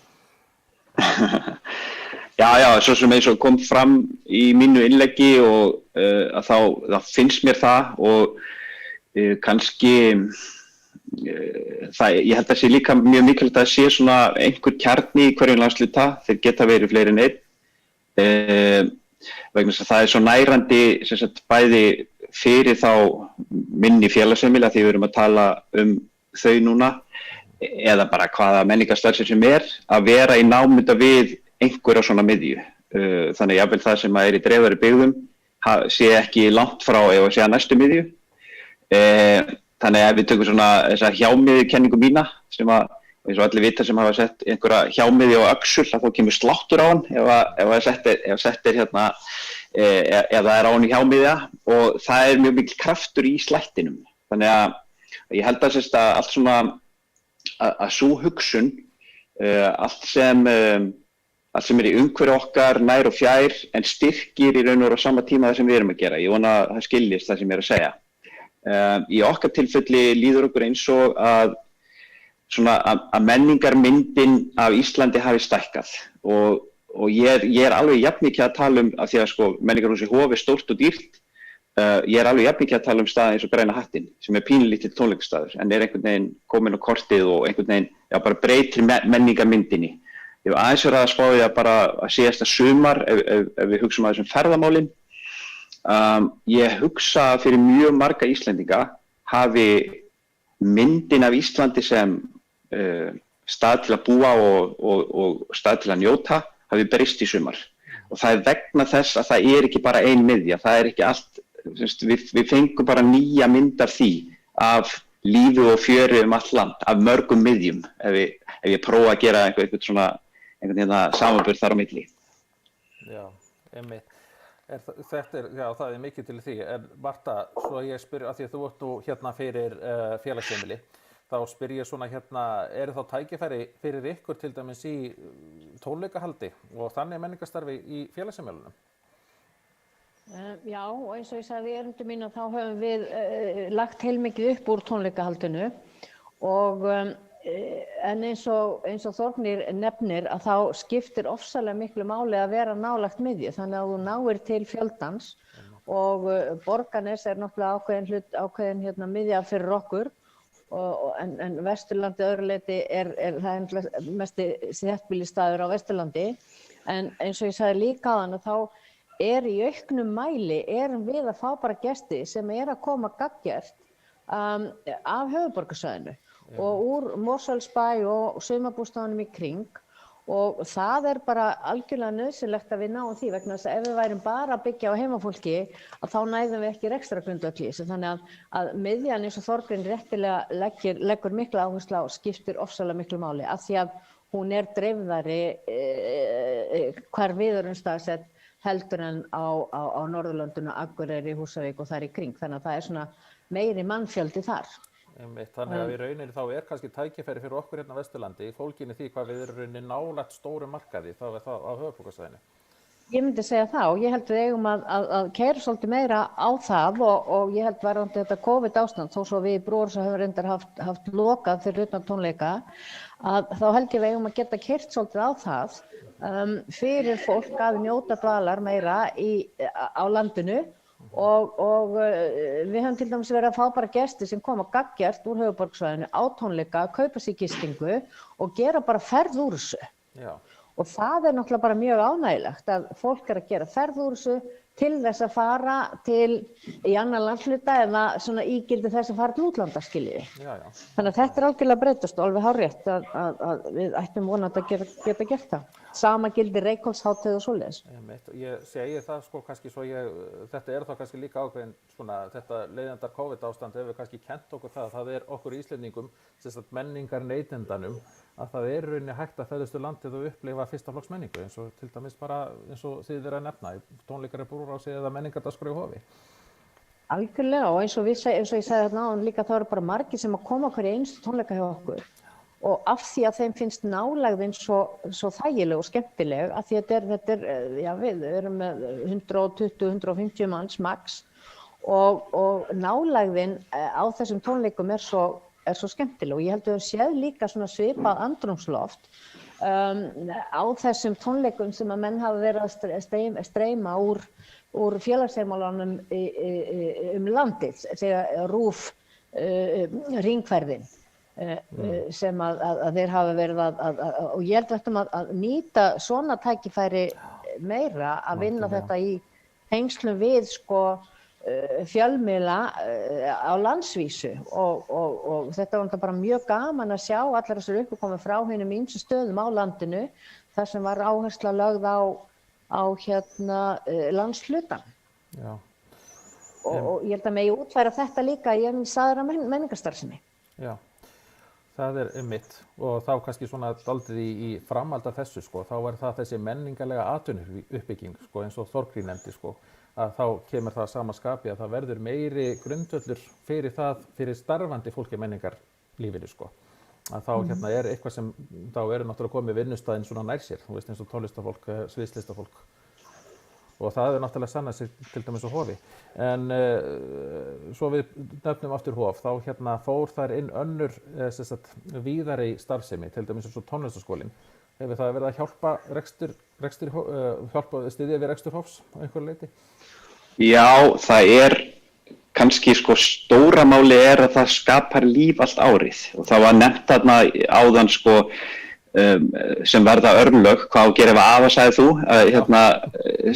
Já, svo sem eins og kom fram í mínu innleggi og að þá finnst mér það og kannski ég held að sé líka mjög mikilvægt að sé svona einhver kjarni í hverjum landshluta, þeir geta verið fleiri en einn, vegna þess að það er svo nærandi sem sagt bæði fyrir þá minni félagsheimili því við erum að tala þau núna, eða bara hvaða menningarstarfsemi sem að vera í námunda við einhverja svona miðju. Þannig jafnvel það sem er í dreifðari byggðum sé ekki langt frá ef að sé að næstu miðju. Þannig að við tökum svona þessa hjámiðjukenningu mína sem að, eins og allir vita sem hafa sett einhverja hjámiðju á öxul, að þá kemur sláttur á hann ef sett hérna, ef það er á hann í hjámiðja og það er mjög mikil kraftur í slættinum. Þannig að ég held að allt svona að sú hugsun, allt sem er í umhverju okkar, nær og fjær, en styrkir í raun og veru á sama tíma það sem við erum að gera. Ég vona að það skiljist það sem ég er að segja. Í okkar tilfelli líður okkur eins og að menningarmyndin af Íslandi hafi stækkað og ég er alveg jafn mikið að tala af því að menningarhúsið Hof er stórt og dýrt. Ég er alveg jafn mikið að tala tað eins og Græna hattinn sem er pínulítill tónleikastaður en er einhvern veginn kominn á kortið og einhvern veginn bara breytir menningarmyndinni. Ég var aðeins verið að spá því að bara að síðasta sumar ef við hugsum að þessum ferðamálin. Ég hugsa fyrir mjög marga Íslendinga hafi myndin af Íslandi sem stað til að búa og stað til að njóta hafi breyst í sumar. Og það er vegna þess að það er ekki bara ein miðja, það er ekki allt, við fengum bara nýja mynd af því, af lífi og fjöri allt land, af mörgum miðjum, ef ég prófa að gera einhvern svona samanburð þar á milli. Já, einmitt. Það er mikið til því. En Marta, svo ég spyr, af því að þú ert nú hérna fyrir félagsheimili, þá spyr ég svona hérna, þá tækifæri fyrir ykkur til dæmis í tónleikahaldi og þannig menningarstarfi í félagsheimilunum? Já, og eins og ég sagði í erindi mínu þá höfum við lagt heilmikið upp úr tónleikahaltinu og en eins og Þórgnýr nefnir að þá skiptir ofsalega miklu máli að vera nálagt miðju þannig að þú náir til fjöldans og Borgarnes er náttúrulega ákveðin miðja fyrir okkur en Vesturlandi öðru leyti það er mesti þéttbýlisstaður á Vesturlandi en eins og ég sagði líka áðan að þá í auknum mæli erum við að fá bara gesti sem að koma gagngert af höfuðborgarsvæðinu og úr Mosfellsbæ og sumarbústaðunum í kring og það er bara algjörlega nauðsynlegt að við náum því vegna þess að ef við værum bara að byggja á heimafólki að þá næðum við ekki rekstrargrundvöll í þessu þannig að miðjan eins og Þorgrinn réttilega leggur mikla áherslu á skiptir ofsalega miklu máli af því að hún er dreifðari hvar við erum staðsett heldur en á Norðurlöndinu, Akureyri, Húsavík og þar í kring þannig að það er svona meiri mannfjöldi þar. Þannig að í rauninni þá kannski tækifæri fyrir okkur hérna á Vesturlandi í fólkinni því hvað við erum rauninni nálægt stóru markaði þá er það á höfuðborgarsvæðinu. Ég myndi segja það og ég held við eigum að keyra svolítið meira á það og ég held varðandi þetta COVID-ástand þó svo við í Brúar sem höfum reyndar haft lokað fyrir utan tónleika að þá held ég við eigum að geta keyrt svolítið á það fyrir fólk að njóta dvalar meira á landinu og við höfum til dæmis verið að fá bara gesti sem koma gagngert úr höfuðborgarsvæðinu á tónleika, kaupa sér gistingu og gera bara ferð úr þessu. Já. Og það er náttúrulega bara mjög ánægilegt að fólk að gera ferð úr þessu til þess að fara í annan landshluta eða svona ígildi þess að fara til útlanda skiljiði. Þannig að þetta er algjörlega breytast og alveg hárrétt að við ættum vonandi að geta gert það. Sama gildi Reykholtshátíð og svoleiðis. Ég segi það kannski svo þetta þá kannski líka ákveðin svona þetta leiðandar COVID-ástand hefur kannski kennt okkur það okkur Íslendingum, menningar neytendanum að það rauninni hægt að ferðast landið og upplifa fyrsta flokks menningu eins og til dæmis bara eins og þið að nefna tónleikar Brúarási eða menningardagskrá í Hofi. Algjörlega og eins og ég sagði þarna áðan líka þá eru bara margir sem að koma hverju einstu tónleika hjá okkur og af því að þeim finnst nálægðin svo þægileg og skemmtileg af því að þetta við erum með 120-150 manns max og nálægðin á þessum tónleikum er svo skemmtileg og ég held að við séð líka svona svipað andrúmsloft á þessum tónleikum sem að menn hafa verið að streyma úr félagsheimilunum landið, þegar RÚV hringferðin sem að þeir hafa verið og ég held þetta að nýta svona tækifæri meira að vinna þetta í tengslum við fjölmiðla á landsvísu og þetta var bara mjög gaman að sjá allar þessar uppkomu frá hinum ýmsu stöðum á landinu þar sem var áhersla lögð á landshlutann. Já. Og ég held að megi útfæra þetta líka í saðra menningarstarfsemi. Já, það mitt og þá kannski svona daldið í framhald af þessu þá það þessi menningarlega atvinnuuppbygging eins og Þorgrín nefndi að þá kemur það sama skapi að það verður meiri grundvöllur fyrir starfandi fólki í menningarlífinu að þá eitthvað sem þá náttúrulega komið vinnustæðin svona nær sér, þú veist eins og tónlistafólk, sviðslistafólk og það náttúrulega sannað sig til dæmis á Hofi. En svo við nefnum aftur Hof, þá fór þar inn önnur víðari starfsemi, til dæmis eins og tónlistaskólinn. Hefur það verið að hjálpa styðja við rekstur Hofs á einhverju leyti? Já, það kannski stóra máli að það skapar líf allt árið og það var nefnt þarna áðan sem verða örlög, hvað á að gera ef afa sagði þú,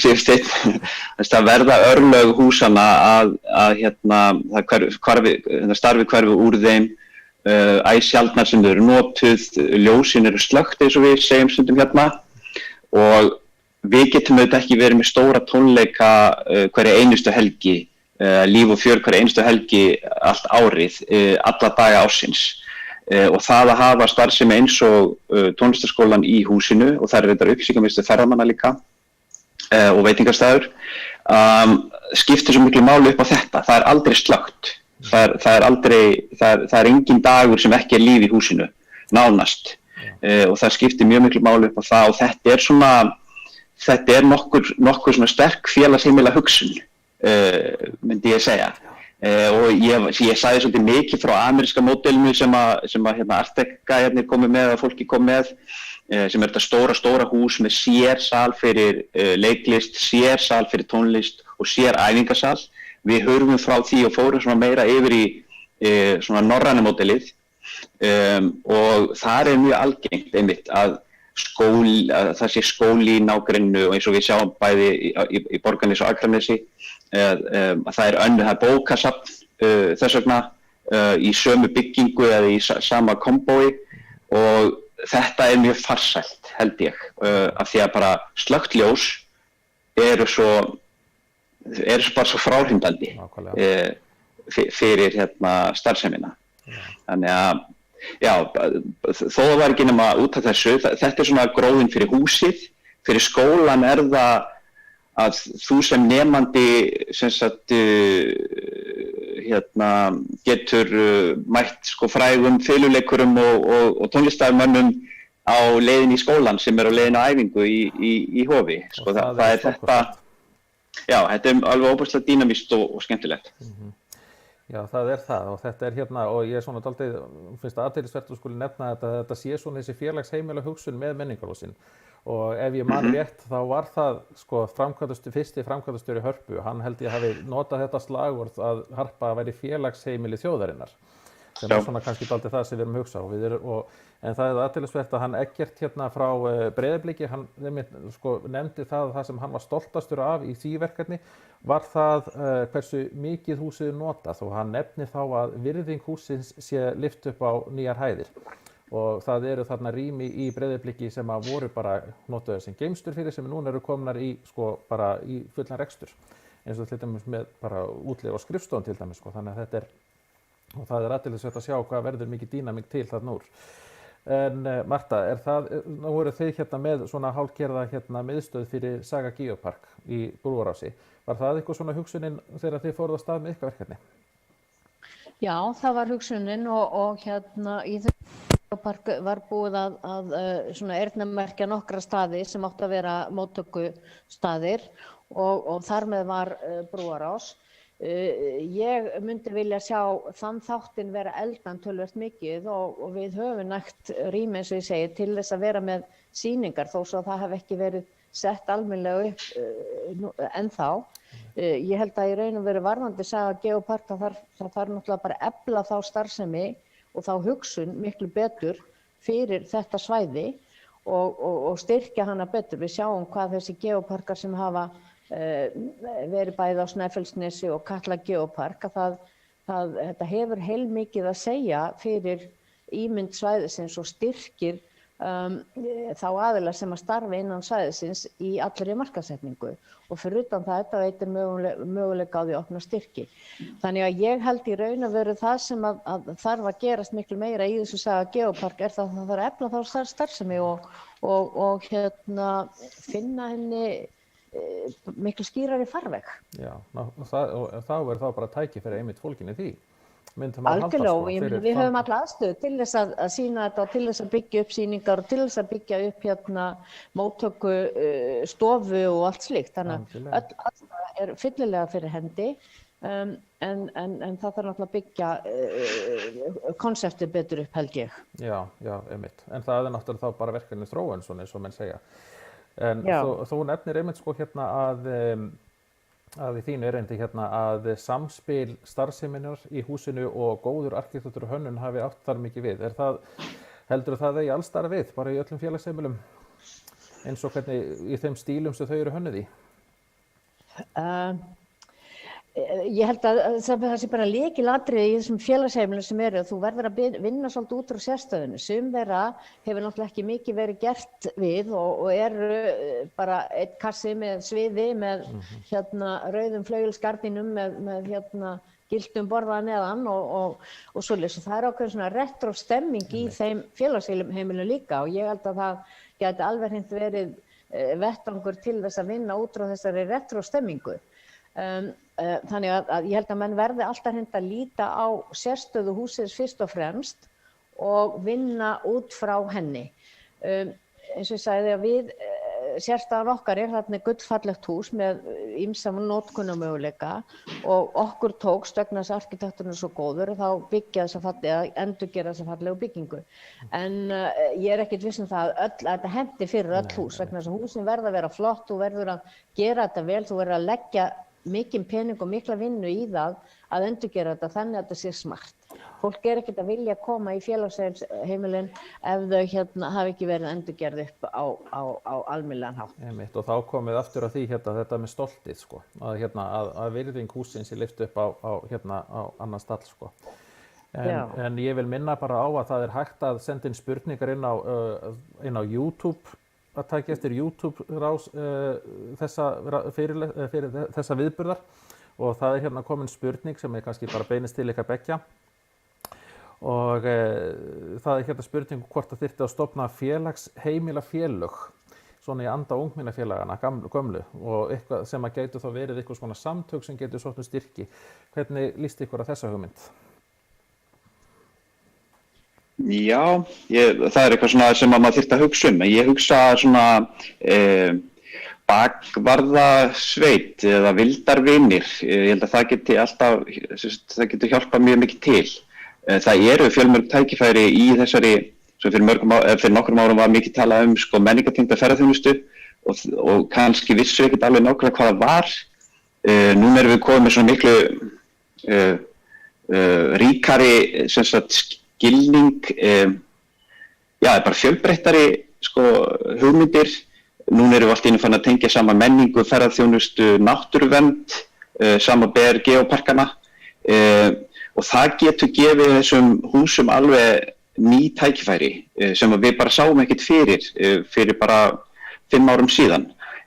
Sigursteinn, það verða örlög húsanna að starfi hverfi úr þeim, sjaldnar sem þau eru notuð, ljósin eru slökkt eins og við segjum stundum og við getum auðvitað ekki verið með stóra tónleika hverja einustu helgi, líf og fjör hverja einustu helgi allt árið, alla daga ársins. Og það að hafa starfsemi eins og tónlistarskólann í húsinu og það þetta upplýsingamiðstöð ferðamanna líka og veitingastaður skiptir svo miklu máli upp á þetta. Það aldrei slökkt. Það engin dagur sem ekki líf í húsinu, nánast. Og það skiptir mjög miklu máli upp á það og þetta nokkur svona sterk félagsheimila hugsun, myndi ég segja. Og ég sagði svolítið mikið frá ameríska módelinu sem Arteka komið með, að fólki kom með, sem þetta stóra hús með sérsal fyrir leiklist, sérsal fyrir tónlist og sér æfingasal. Við hörfum frá því og fórum svona meira yfir í svona norræna módelið og það mjög algengt einmitt að það sé skóli í nágrenninu og eins og við sjáum bæði í Borgarnesi og Akranesi að það það bókasafn þess vegna í sömu byggingu eða í sama kombói og þetta mjög farsælt held ég af því að bara slökkt ljós eru bara svo fráhrindandi fyrir starfsemina. Þannig að já, þó það var ekki nema út af þessu, þetta svona gróðin fyrir húsið, fyrir skólan það að þú sem nemandi getur mætt frægum fiðluleikurum og tónlistarmönnum á leiðin í skólan sem á leiðin á æfingu í Hofi. Það þetta, já, þetta alveg óbúslega dýnamískt og skemmtilegt. Já, það það og þetta og ég svona dálítið, finnst það athyglisvert að skuli nefna þetta sé svona þessi félagsheimila hugsun með menningarhúsin og ef ég man rétt þá var það fyrsti framkvæmdastjóri Hörpu, hann held ég hafi notað þetta slagorð að Harpa væri félagsheimili þjóðarinnar sem svona kannski dálítið það sem við erum að hugsa en það athyglisvert að hann Eggert frá Breiðabliki, hann nefndi það sem hann var stoltastur af í því verkefni var það hversu mikið húsið notað og hann nefnir þá að virðing hússins sé lyft upp á nýjar hæðir og það eru þarna rými í Breiðabliki sem að voru bara notaðar sem geymstur fyrir sem núna eru komnar í bara í fullan rekstur eins og til dæmis með bara útleið og skrifstofun til dæmis þannig að þetta og það athyglisvert að sjá hvað verður mikið dýnamík til þarna úr. En Marta, nú eru þið með svona hálfgerða miðstöð fyrir Saga Geopark í Brúarási. Var það eitthvað svona hugsunin þegar þið fóruð af stað með ykkar verkefni? Já, það var hugsunin og í þessu Geopark var búið að svona eyrnamerkja nokkra staði sem áttu að vera móttökustaðir og þar með var Brúarás. Ég myndi vilja sjá þann þáttinn vera eldan töluvert mikið og við höfum nægt rými eins og ég segi til þess að vera með sýningar þó svo að það hef ekki verið sett almennilega upp ennþá. Ég held að í raun og veru varðandi Saga Geopark það þarf náttúrulega bara að efla þá starfsemi og þá hugsun miklu betur fyrir þetta svæði og styrkja hana betur. Við sjáum hvað þessi geoparkar sem hafa verið bæði á Snæfellsnesi og Katla Geopark að þetta hefur heilmikið að segja fyrir ímynd svæðisins og styrkir þá aðilar sem að starfa innan svæðisins í allri markaðssetningu og fyrir utan það þetta veitir möguleika á því að opna styrki. Þannig að ég held í raun að veru það sem að þarf að gerast miklu meira í þessu Saga Geopark það þarf að efla þá starfsemi og finna henni miklu skýrari farveg. Já, og þá þá bara tækifæri einmitt fólkinu því. Algjörlega, við höfum alla aðstöðu til þess að sýna þetta og til þess að byggja upp sýningar og til þess að byggja upp móttöku, stofu og allt slíkt. Þannig að öll aðstöða fyllilega fyrir hendi en það þarf náttúrulega að byggja konseptið betur upp held ég. Já, einmitt. En það náttúrulega þá bara verkefni þróun svona eins og menn segja. En þú nefnir einmitt sko að í þínu erindi að samspil starfseminnar í húsinu og góður arkitektúr og hönnun hafi átt þar mikið við. Heldur það eigi alls staðar við, bara í öllum félagsheimilum, eins og hvernig í þeim stílum sem þau eru hönnuð í? Ég held að það sé bara lykilatriði í þessum félagsheimilum sem eru að þú verður að vinna svolítið út frá sérstöðunni. Sum þeirra hefur náttúrulega ekki mikið verið gert við og eru bara einn kassi með sviði með rauðum flauelsgardínum með giltum borða neðan og svoleiðis. Það er ákveðin svona retro stemming í þeim félagsheimilum líka og ég held að það gæti alveg hreint verið vettvangur til þess að vinna út frá þessari retro stemmingu. Þannig að ég held að menn verði alltaf hreint að líta á sérstöðu húsins fyrst og fremst og vinna út frá henni. Eins og ég sagði að sérstæðan okkar þarna gullfallegt hús með ýmsa notkunarmöguleika og okkur tókst vegna þess að arkitektúrinn er svo góður og þá byggja þessa fallega eða endurgera þessa fallegu byggingu. En ég er ekkert viss um það að þetta henti fyrir öll hús vegna þess að húsin verða að vera flott, þú verður að gera þetta vel, þú verður að leggja mikinn pening og mikla vinnu í það að endurgera þetta þannig að þetta sé smart. Fólk er ekkert að vilja koma í félagsheimilin ef þau hafi ekki verið endurgerð upp á almennilegan hátt. Einmitt, og þá komið aftur að því þetta með stoltið sko, að virðing húsins er lyft upp á annan stall sko. En ég vil minna bara á að það er hægt að senda inn spurningar inn á YouTube. Að taka eftir YouTube-rás fyrir þessa viðburðar og það er komin spurning sem er kannski bara beinist til ykkar beggja og það er spurning hvort það þyrfti að stofna félagsheimilafélög svona í anda ungmennafélagana gömlu og eitthvað sem að gætu þá verið eitthvað svona samtök sem getur svona styrki. Hvernig líst ykkur á þessa hugmynd? Já, það er eitthvað svona sem maður þyrfti að hugsa um. Ég hugsa svona bakvarðasveit eða vildarvinir. Ég held að það geti það geti hjálpað mjög mikið til. Það eru fjölmörg tækifæri í þessari, svo fyrir nokkrum árum var mikið talað um sko menningartengda ferðaþjónustu og kannski vissu ekkert alveg nákvæmlega hvað það var. Núna erum við komið með svona miklu ríkari skilning, bara fjölbreyttari hugmyndir. Núna erum við allt í einu farin að tengja saman menningu, ferðaþjónustu, náttúruvernd, samanber geoparkana og það getur gefið þessum húsum alveg ný tækifæri sem við bara sáum ekkert fyrir bara 5 árum síðan.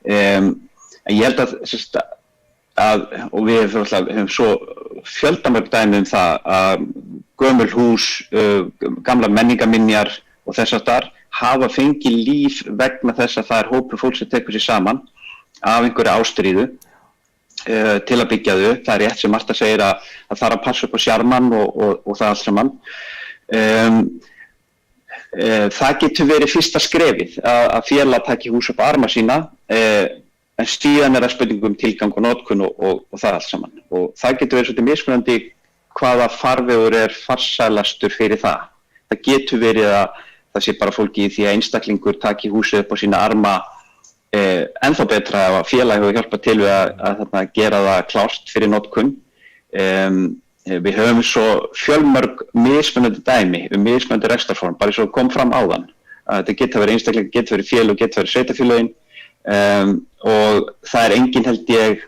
En ég held og við höfum svo fjöldamörg dæmi um það að gömul hús, gamla menningarminjar og þess að hafa fengið líf vegna þess að það er hópur fólk sem tekur sér saman af einhverju ástríðu til að byggja þau. Það er rétt sem Marta segir að það þarf að passa upp á sjarmann og það allt saman. Það getur verið fyrsta skrefið að félag taki hús upp á arma sína en síðan það spurning tilgang og notkun og það allt saman. Og það getur verið svolítið mismunandi hvaða farvegur farsælastur fyrir það. Það getur verið að það sé bara fólki í því að einstaklingur taki húsið upp á sína arma ennþá betra ef félag hefur hjálpað til við að gera það klárt fyrir notkun. Við höfum svo fjölmörg mismunandi dæmi mismunandi rekstrarform, bara eins og kom fram áðan. Þetta geta verið einstaklingur, geta verið félög, geta verið sveitarfélögin og það engin held ég,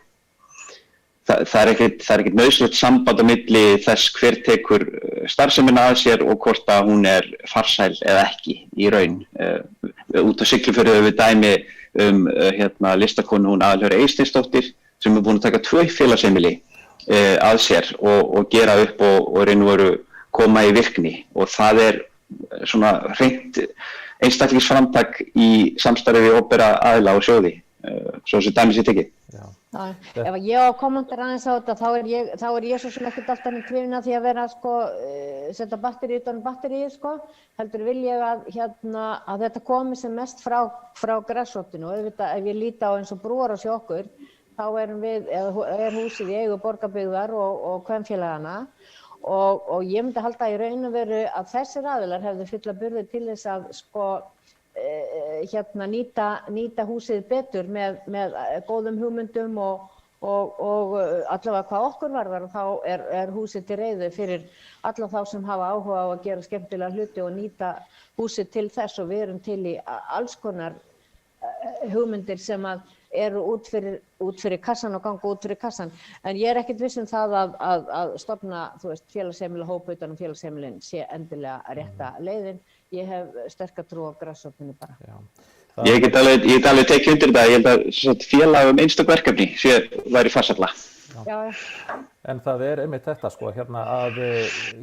það er ekkert nauðsynlegt samband á milli þess hver tekur starfsemina að sér og hvort að hún farsæl eða ekki í raun. Út á Siglufirði höfum við dæmi listakonu, hún Aðalhöra Eysteinsdóttir, sem búin að taka 2 félagsheimili að sér og gera upp og raun og veru koma í virkni, og það svona hreint einstaklingsframtak í samstarfi við opinbera aðila og sjóði, svo sem dæmi sé tekið. Ef ég á að kommentar aðeins á þetta, þá ég svo sem ekkert alltaf hrifin af því að vera setja batteri utan batterið, heldur vil ég að þetta komi sem mest frá grasrótinu, og auðvitað ef ég líti á eins og Brúarás hjá okkur, þá húsið í eigu Borgarbyggðar og kvenfélagana, og ég myndi halda í raun og veru að þessir aðilar hefðu fulla burði til þess að nýta húsið betur með góðum hugmyndum og allavega hvað okkur varðar, og þá húsið til reiðu fyrir alla þá sem hafa áhuga á að gera skemmtilega hluti og nýta húsið til þess, og við erum til í alls konar hugmyndir sem eru út fyrir kassan og ganga út fyrir kassan. En ég ekkert viss það að stofna, félagsheimila hóp utan félagsheimilin sé endilega rétta leiðin. Ég hef sterka trú á grasrótinni bara. Ég get alveg tekið undir það. Ég held að félag einstök verkefni væri farsælla. Já. En það einmitt þetta að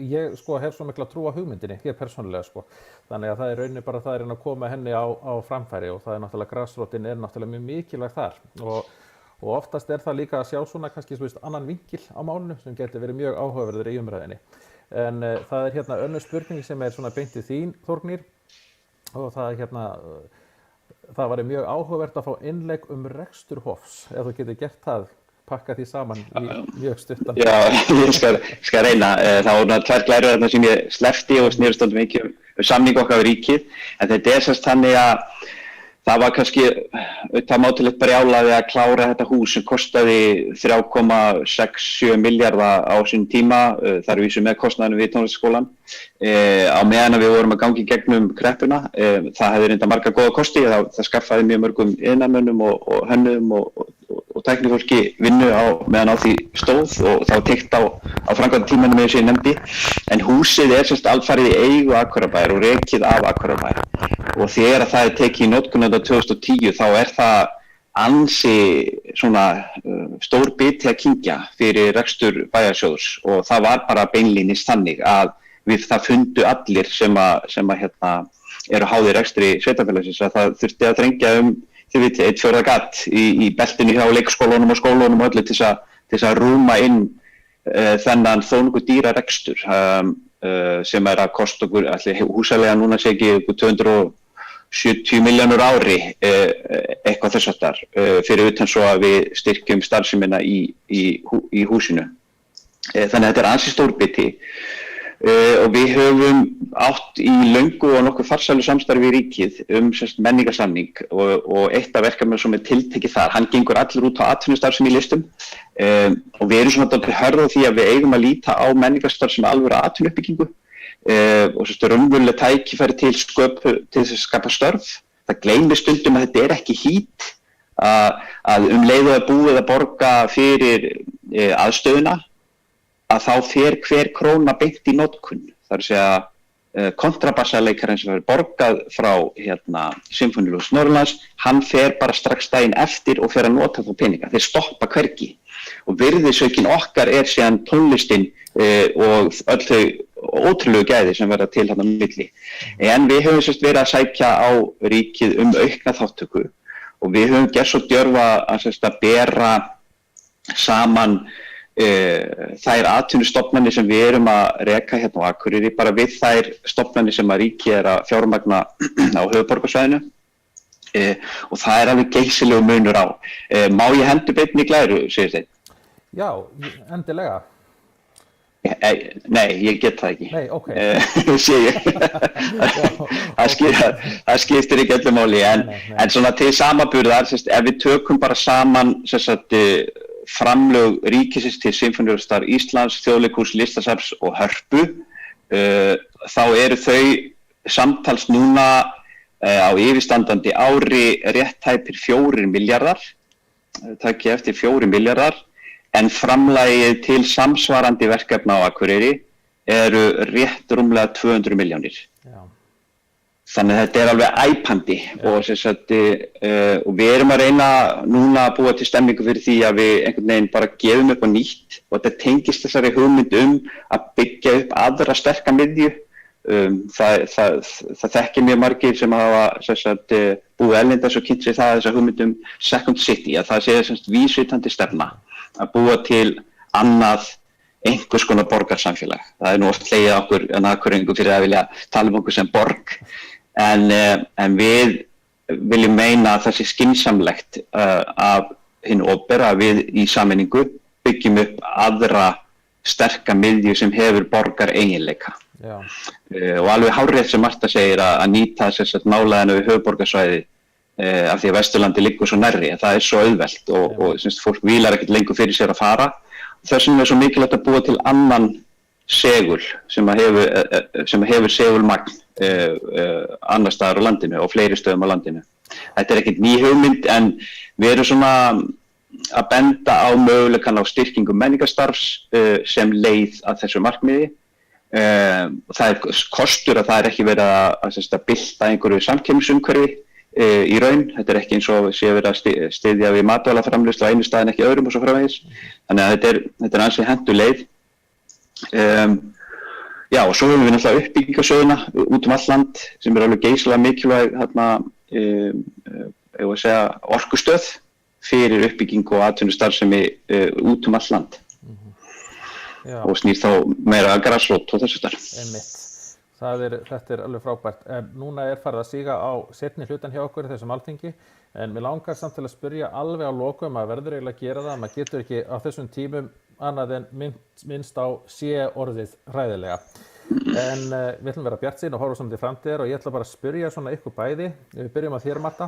ég hef svo mikla trú á hugmyndinni, ég persónulega Þannig að það rauninni bara það að koma henni á framfæri, og það náttúrulega grasrótin náttúrulega mjög mikilvæg þar. Og oftast það líka að sjá svona kannski annan vinkil á málinu sem getur verið mjög áhugaverður í umræðinni. En það önnur spurning sem svona beint til þín, Þórgnýr, og það var mjög áhugavert að fá innlegg rekstur hofs, ef þú getur gert það, pakka því saman í mjög stuttan. Já, ég skal reyna. Það voru 2 glærur þarna sem ég sleppti og snerist mikið samning okkar við ríkið, en þetta semst þannig að það var kannski mátilegt brjálaði að klára þetta hús sem kostaði 3,67 milljarða á sínum tíma, þar vísu með kostnaðinu við tónlistarskólann, á meðan við vorum að gangi í gegnum kreppuna. Það hefði reynda marga góða kosti, það skaffaði mjög mörgum iðnaðarmönnum og hönnuðum og tæknifólki vinnu meðan á því stóð, og þá teygt á framkvæmdatímanum eins og ég nefndi. En húsið semst alfarið í eigu Akureyrarbæjar og rekið af Akureyrarbæjar, og þegar það tekið í notkun 2010 þá það ansi svona stór biti að kyngja fyrir rekstur bæjarsjóðs, og það var bara beinlínis þannig að það fundu allir sem eru háðir rekstri sveitarfélagsins að það þurfti að þrengja þið viti, 1/4 gat í beltinu hjá leikskólunum og skólunum og öllu til þess að rúma inn þennan þó nokkuð dýra rekstur sem að kosta okkur, húsalega núna sé ekki 270 milljónir ári, eitthvað þess aftar, fyrir utan svo að við styrkjum starfsemina í húsinu. Þannig að þetta ansi stór biti. Og við höfum átt í löngu og nokkuð farsælu samstarfi í ríkið menningarsamning, og eitt af verkefnum sem tiltekið þar, hann gengur allir út á atvinnustarfsemi í listum, og við erum svona dálítið hörð á því að við eigum að líta á menningarstarfsemi alvöru atvinnuuppbyggingu, og raunveruleg tækifæri til þess að skapa störf. Það gleymir stundum að þetta ekki hít, að leið og búið að borga fyrir aðstöðuna, að þá fer hver króna beint í notkun. Það segja kontrabassarleikarinn sem verður borgað frá Sinfóníuhljómsveit Norðurlands, hann fer bara strax daginn eftir og fer að nota þá peninga. Þeir stoppa hvergi, og virðisaukinn okkar síðan tónlistin og öll þau ótrúlegu gæði sem verða til þarna milli. En við höfum verið að sækja á ríkið aukna þátttöku, og við höfum gert svo djörfa að bera saman þær atvinnustofnanir sem við erum að reka á Akureyri bara við þær stofnanir sem að ríkið að fjármagna á höfuðborgarsvæðinu. og það alveg geysilegur munur á. Má ég hendur beinni í glæru, segir þeir? Já, endilega. Nei, ég get það ekki. Nei, ok. Sé ég. Það skiptir ekki öllu máli, en svona til samanburðar, ef við tökum bara saman framlög ríkisins til Sinfóníuorkestrar Íslands, Þjóðleikhúss, Listasafns og Hörpu, þá eru þau samtals núna á yfirstandandi ári rétt tæpir 4 milljarðar, takk ég eftir 4 milljarðar, en framlagið til samsvarandi verkefna á Akureyri eru rétt rúmlega 200 milljónir. Já. Þannig að þetta er alveg æpandi og, og við erum að reyna núna að búa til stemningu fyrir því að við einhvern veginn bara gefum upp á nýtt og þetta tengist þessari hugmynd að byggja upp aðra sterka miðju. Það þekkir mjög margir sem hafa búið erlendis og kynnt sér þessa hugmynd Second City, að það sé vísvitandi stefna að búa til annað einhvers konar borgarsamfélag. Það er nú oft hlegið okkur Akureyringum fyrir að vilja tala okkur sem borg, en við viljum meina að það sé skynsamlegt af hinu opinbera að við í sameiningu byggjum upp aðra sterka miðju sem hefur borgar eiginleika. Og alveg hárrétt sem Marta segir að nýta nálægðina við höfuðborgarsvæði af því að Vesturlandi liggur svo nærri, það er svo auðvelt og fólk vílar ekkert lengur fyrir sér að fara. Þess vegna er svo mikilvægt að búa til annan segul sem hefur segulmagn annars staðar á landinu og fleiri stöðum á landinu. Þetta er ekkert ný hugmynd, en við erum svona að benda á möguleikann á styrkingu menningarstarfs sem leið að þessu markmiði. Það er kostur að það er ekki verið að bylta einhverju samkeppnisumhverfi í raun. Þetta er ekki eins og sé verið að styðja við matvælaframleiðslu á einu stað en ekki öðrum og svo framvegis. Þannig að þetta er ansi hentuleg leið. Já, og svo höfum við náttúrulega uppbyggingarsjóðina út allt land sem er alveg geysilega mikilvæg orkustöð fyrir uppbyggingu og atvinnustarfsemi út allt land. Já. Og snýr þá meira að grasrót og þessu þar. Einmitt. Þetta er alveg frábært. En núna er farið að síga á seinni hlutan hjá okkur í þessum alþingi, en mér langar samt til að spyrja alveg á lokum, maður verður eiginlega að gera það, maður getur ekki á þessum tímum annað en minnst á orðið hræðilega. En við ætlum að vera bjartsýn og horfa saman til framtíðar og ég ætla bara að spyrja svona ykkur bæði. Við byrjum á þér, Marta.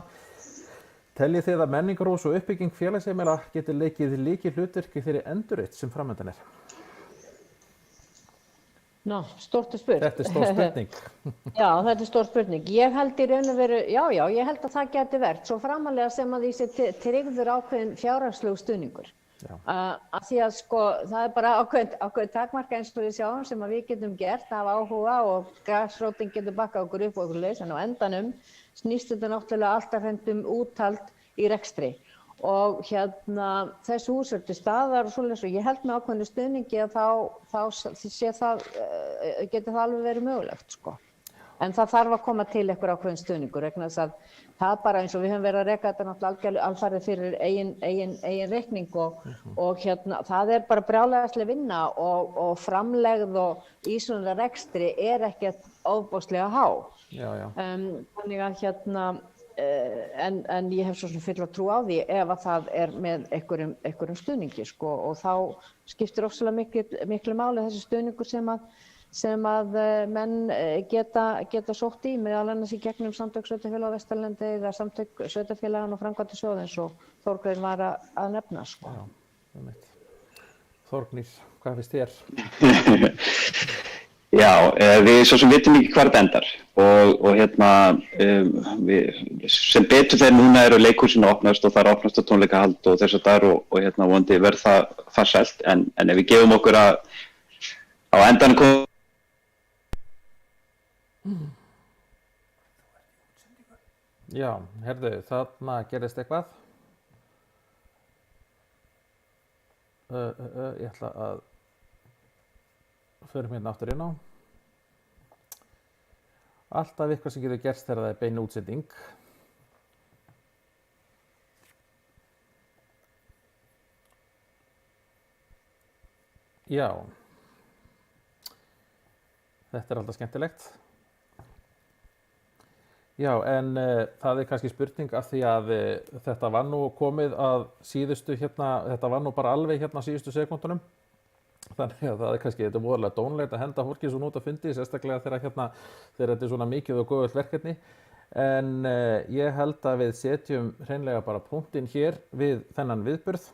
Teljið þið að menningarhús og uppbygging félagsheimila geti leikið lykilhlutverk í þeirri endurrit sem framundan er? Ná, stórt að spurt. Þetta er stór spurning. Já, þetta er stór spurning. Ég held í raun og veru, ég held að það geti verið, svo framalega sem að því sé tryggður ákveðin fjárhagslegur stuðningur. Af því að það er bara ákveðin takmarka eins og við sjáum sem að við getum gert af áhuga og grasrótin getur bakkað okkur upp og okkur laus, en á endanum snýst þetta náttúrulega alltaf úthald í rekstri. Og þessu hús eru til staðar og svoleiðis og ég held með ákveðinu stuðningi að þá geti það alveg verið mögulegt, En það þarf að koma til einhver ákveðin stuðningur, vegna þess að það bara eins og við höfum verið að reka þetta náttúrulega alfarið fyrir eigin reikning og það er bara brjálæðisleg vinna og framlegð og í svona rekstri er ekkert ofboðslega há. Þannig að en ég hef svo sem fulla trú á því ef að það er með einhverjum stuðningi og þá skiptir ofsalega miklu máli þessi stuðningur sem að menn geta sótt í meðal annars í gegnum samtök sveitarfélaga á Vesturlandi eða samtök sveitarfélaganna og framkvæmdasjóð eins og Þórgnýr var að nefna. Þórgnýr, hvað finnst þér? Já, við svo sem vitum ekki hvar þetta endar og sem betur þegar núna eru leikhúsin að opnast og það er opnast á tónleikahald og þess að það og vonandi verð það farsælt, en ef við gefum okkur að á endanum Já, heyrðu, þarna gerðist eitthvað. Ég ætla að förum hérna aftur inn á. Alltaf eitthvað sem getur gerst þegar það er bein útsending. Já. Þetta er alltaf skemmtilegt. Já, en það kannski spurning af því að þetta var nú komið að síðustu þetta var nú bara alveg síðustu sekúndunum. Þannig að það kannski, þetta voðalega dónlegt að henda fólki svona út á fundi, sérstaklega þegar þetta svona mikið og góðvöld verkefni. En ég held að við setjum hreinlega bara punktinn hér við þennan viðburð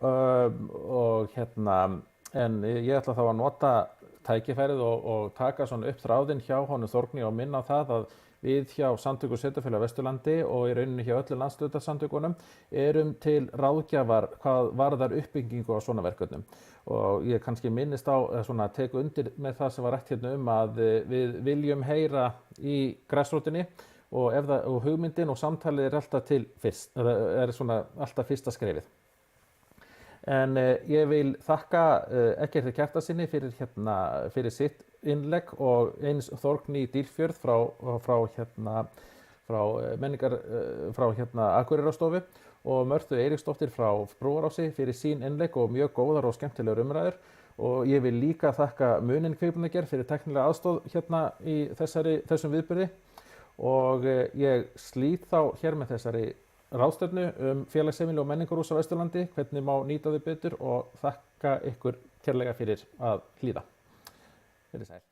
og en ég ætla þá að nota tækifærið og taka svona upp þráðinn hjá honum Þórni og minna á það að við hjá Samtökum sveitarfélaga á Vesturlandi og í rauninni hjá öllu landshlutasamtökunum erum til ráðgjafar hvað varðar uppbyggingu á svona verkefnum. Og ég kannski minnist á svona tek undir með það sem var rætt að við viljum heyra í græsrótinni og hugmyndin og samtalið alltaf til fyrst, svona alltaf fyrsta skrefið. En ég vil þakka Eggerti Kjartanssyni fyrir sitt innlegg og eins Þórni Dýrfjörð frá Akureyrarstofu og Mörtu Eiríksdóttir frá Brúarási fyrir sín innlegg og mjög góðar og skemmtilegar umræður. Og ég vil líka þakka Muninn kvikmyndagerð fyrir teknilega aðstoð í þessum viðburði og ég slít þá hér með þessari ráðstefnu félagsheimili og menningarhús á Vesturlandi, hvernig má nýta þau betur og þakka ykkur kærlega fyrir að hlýða. Verið sæl.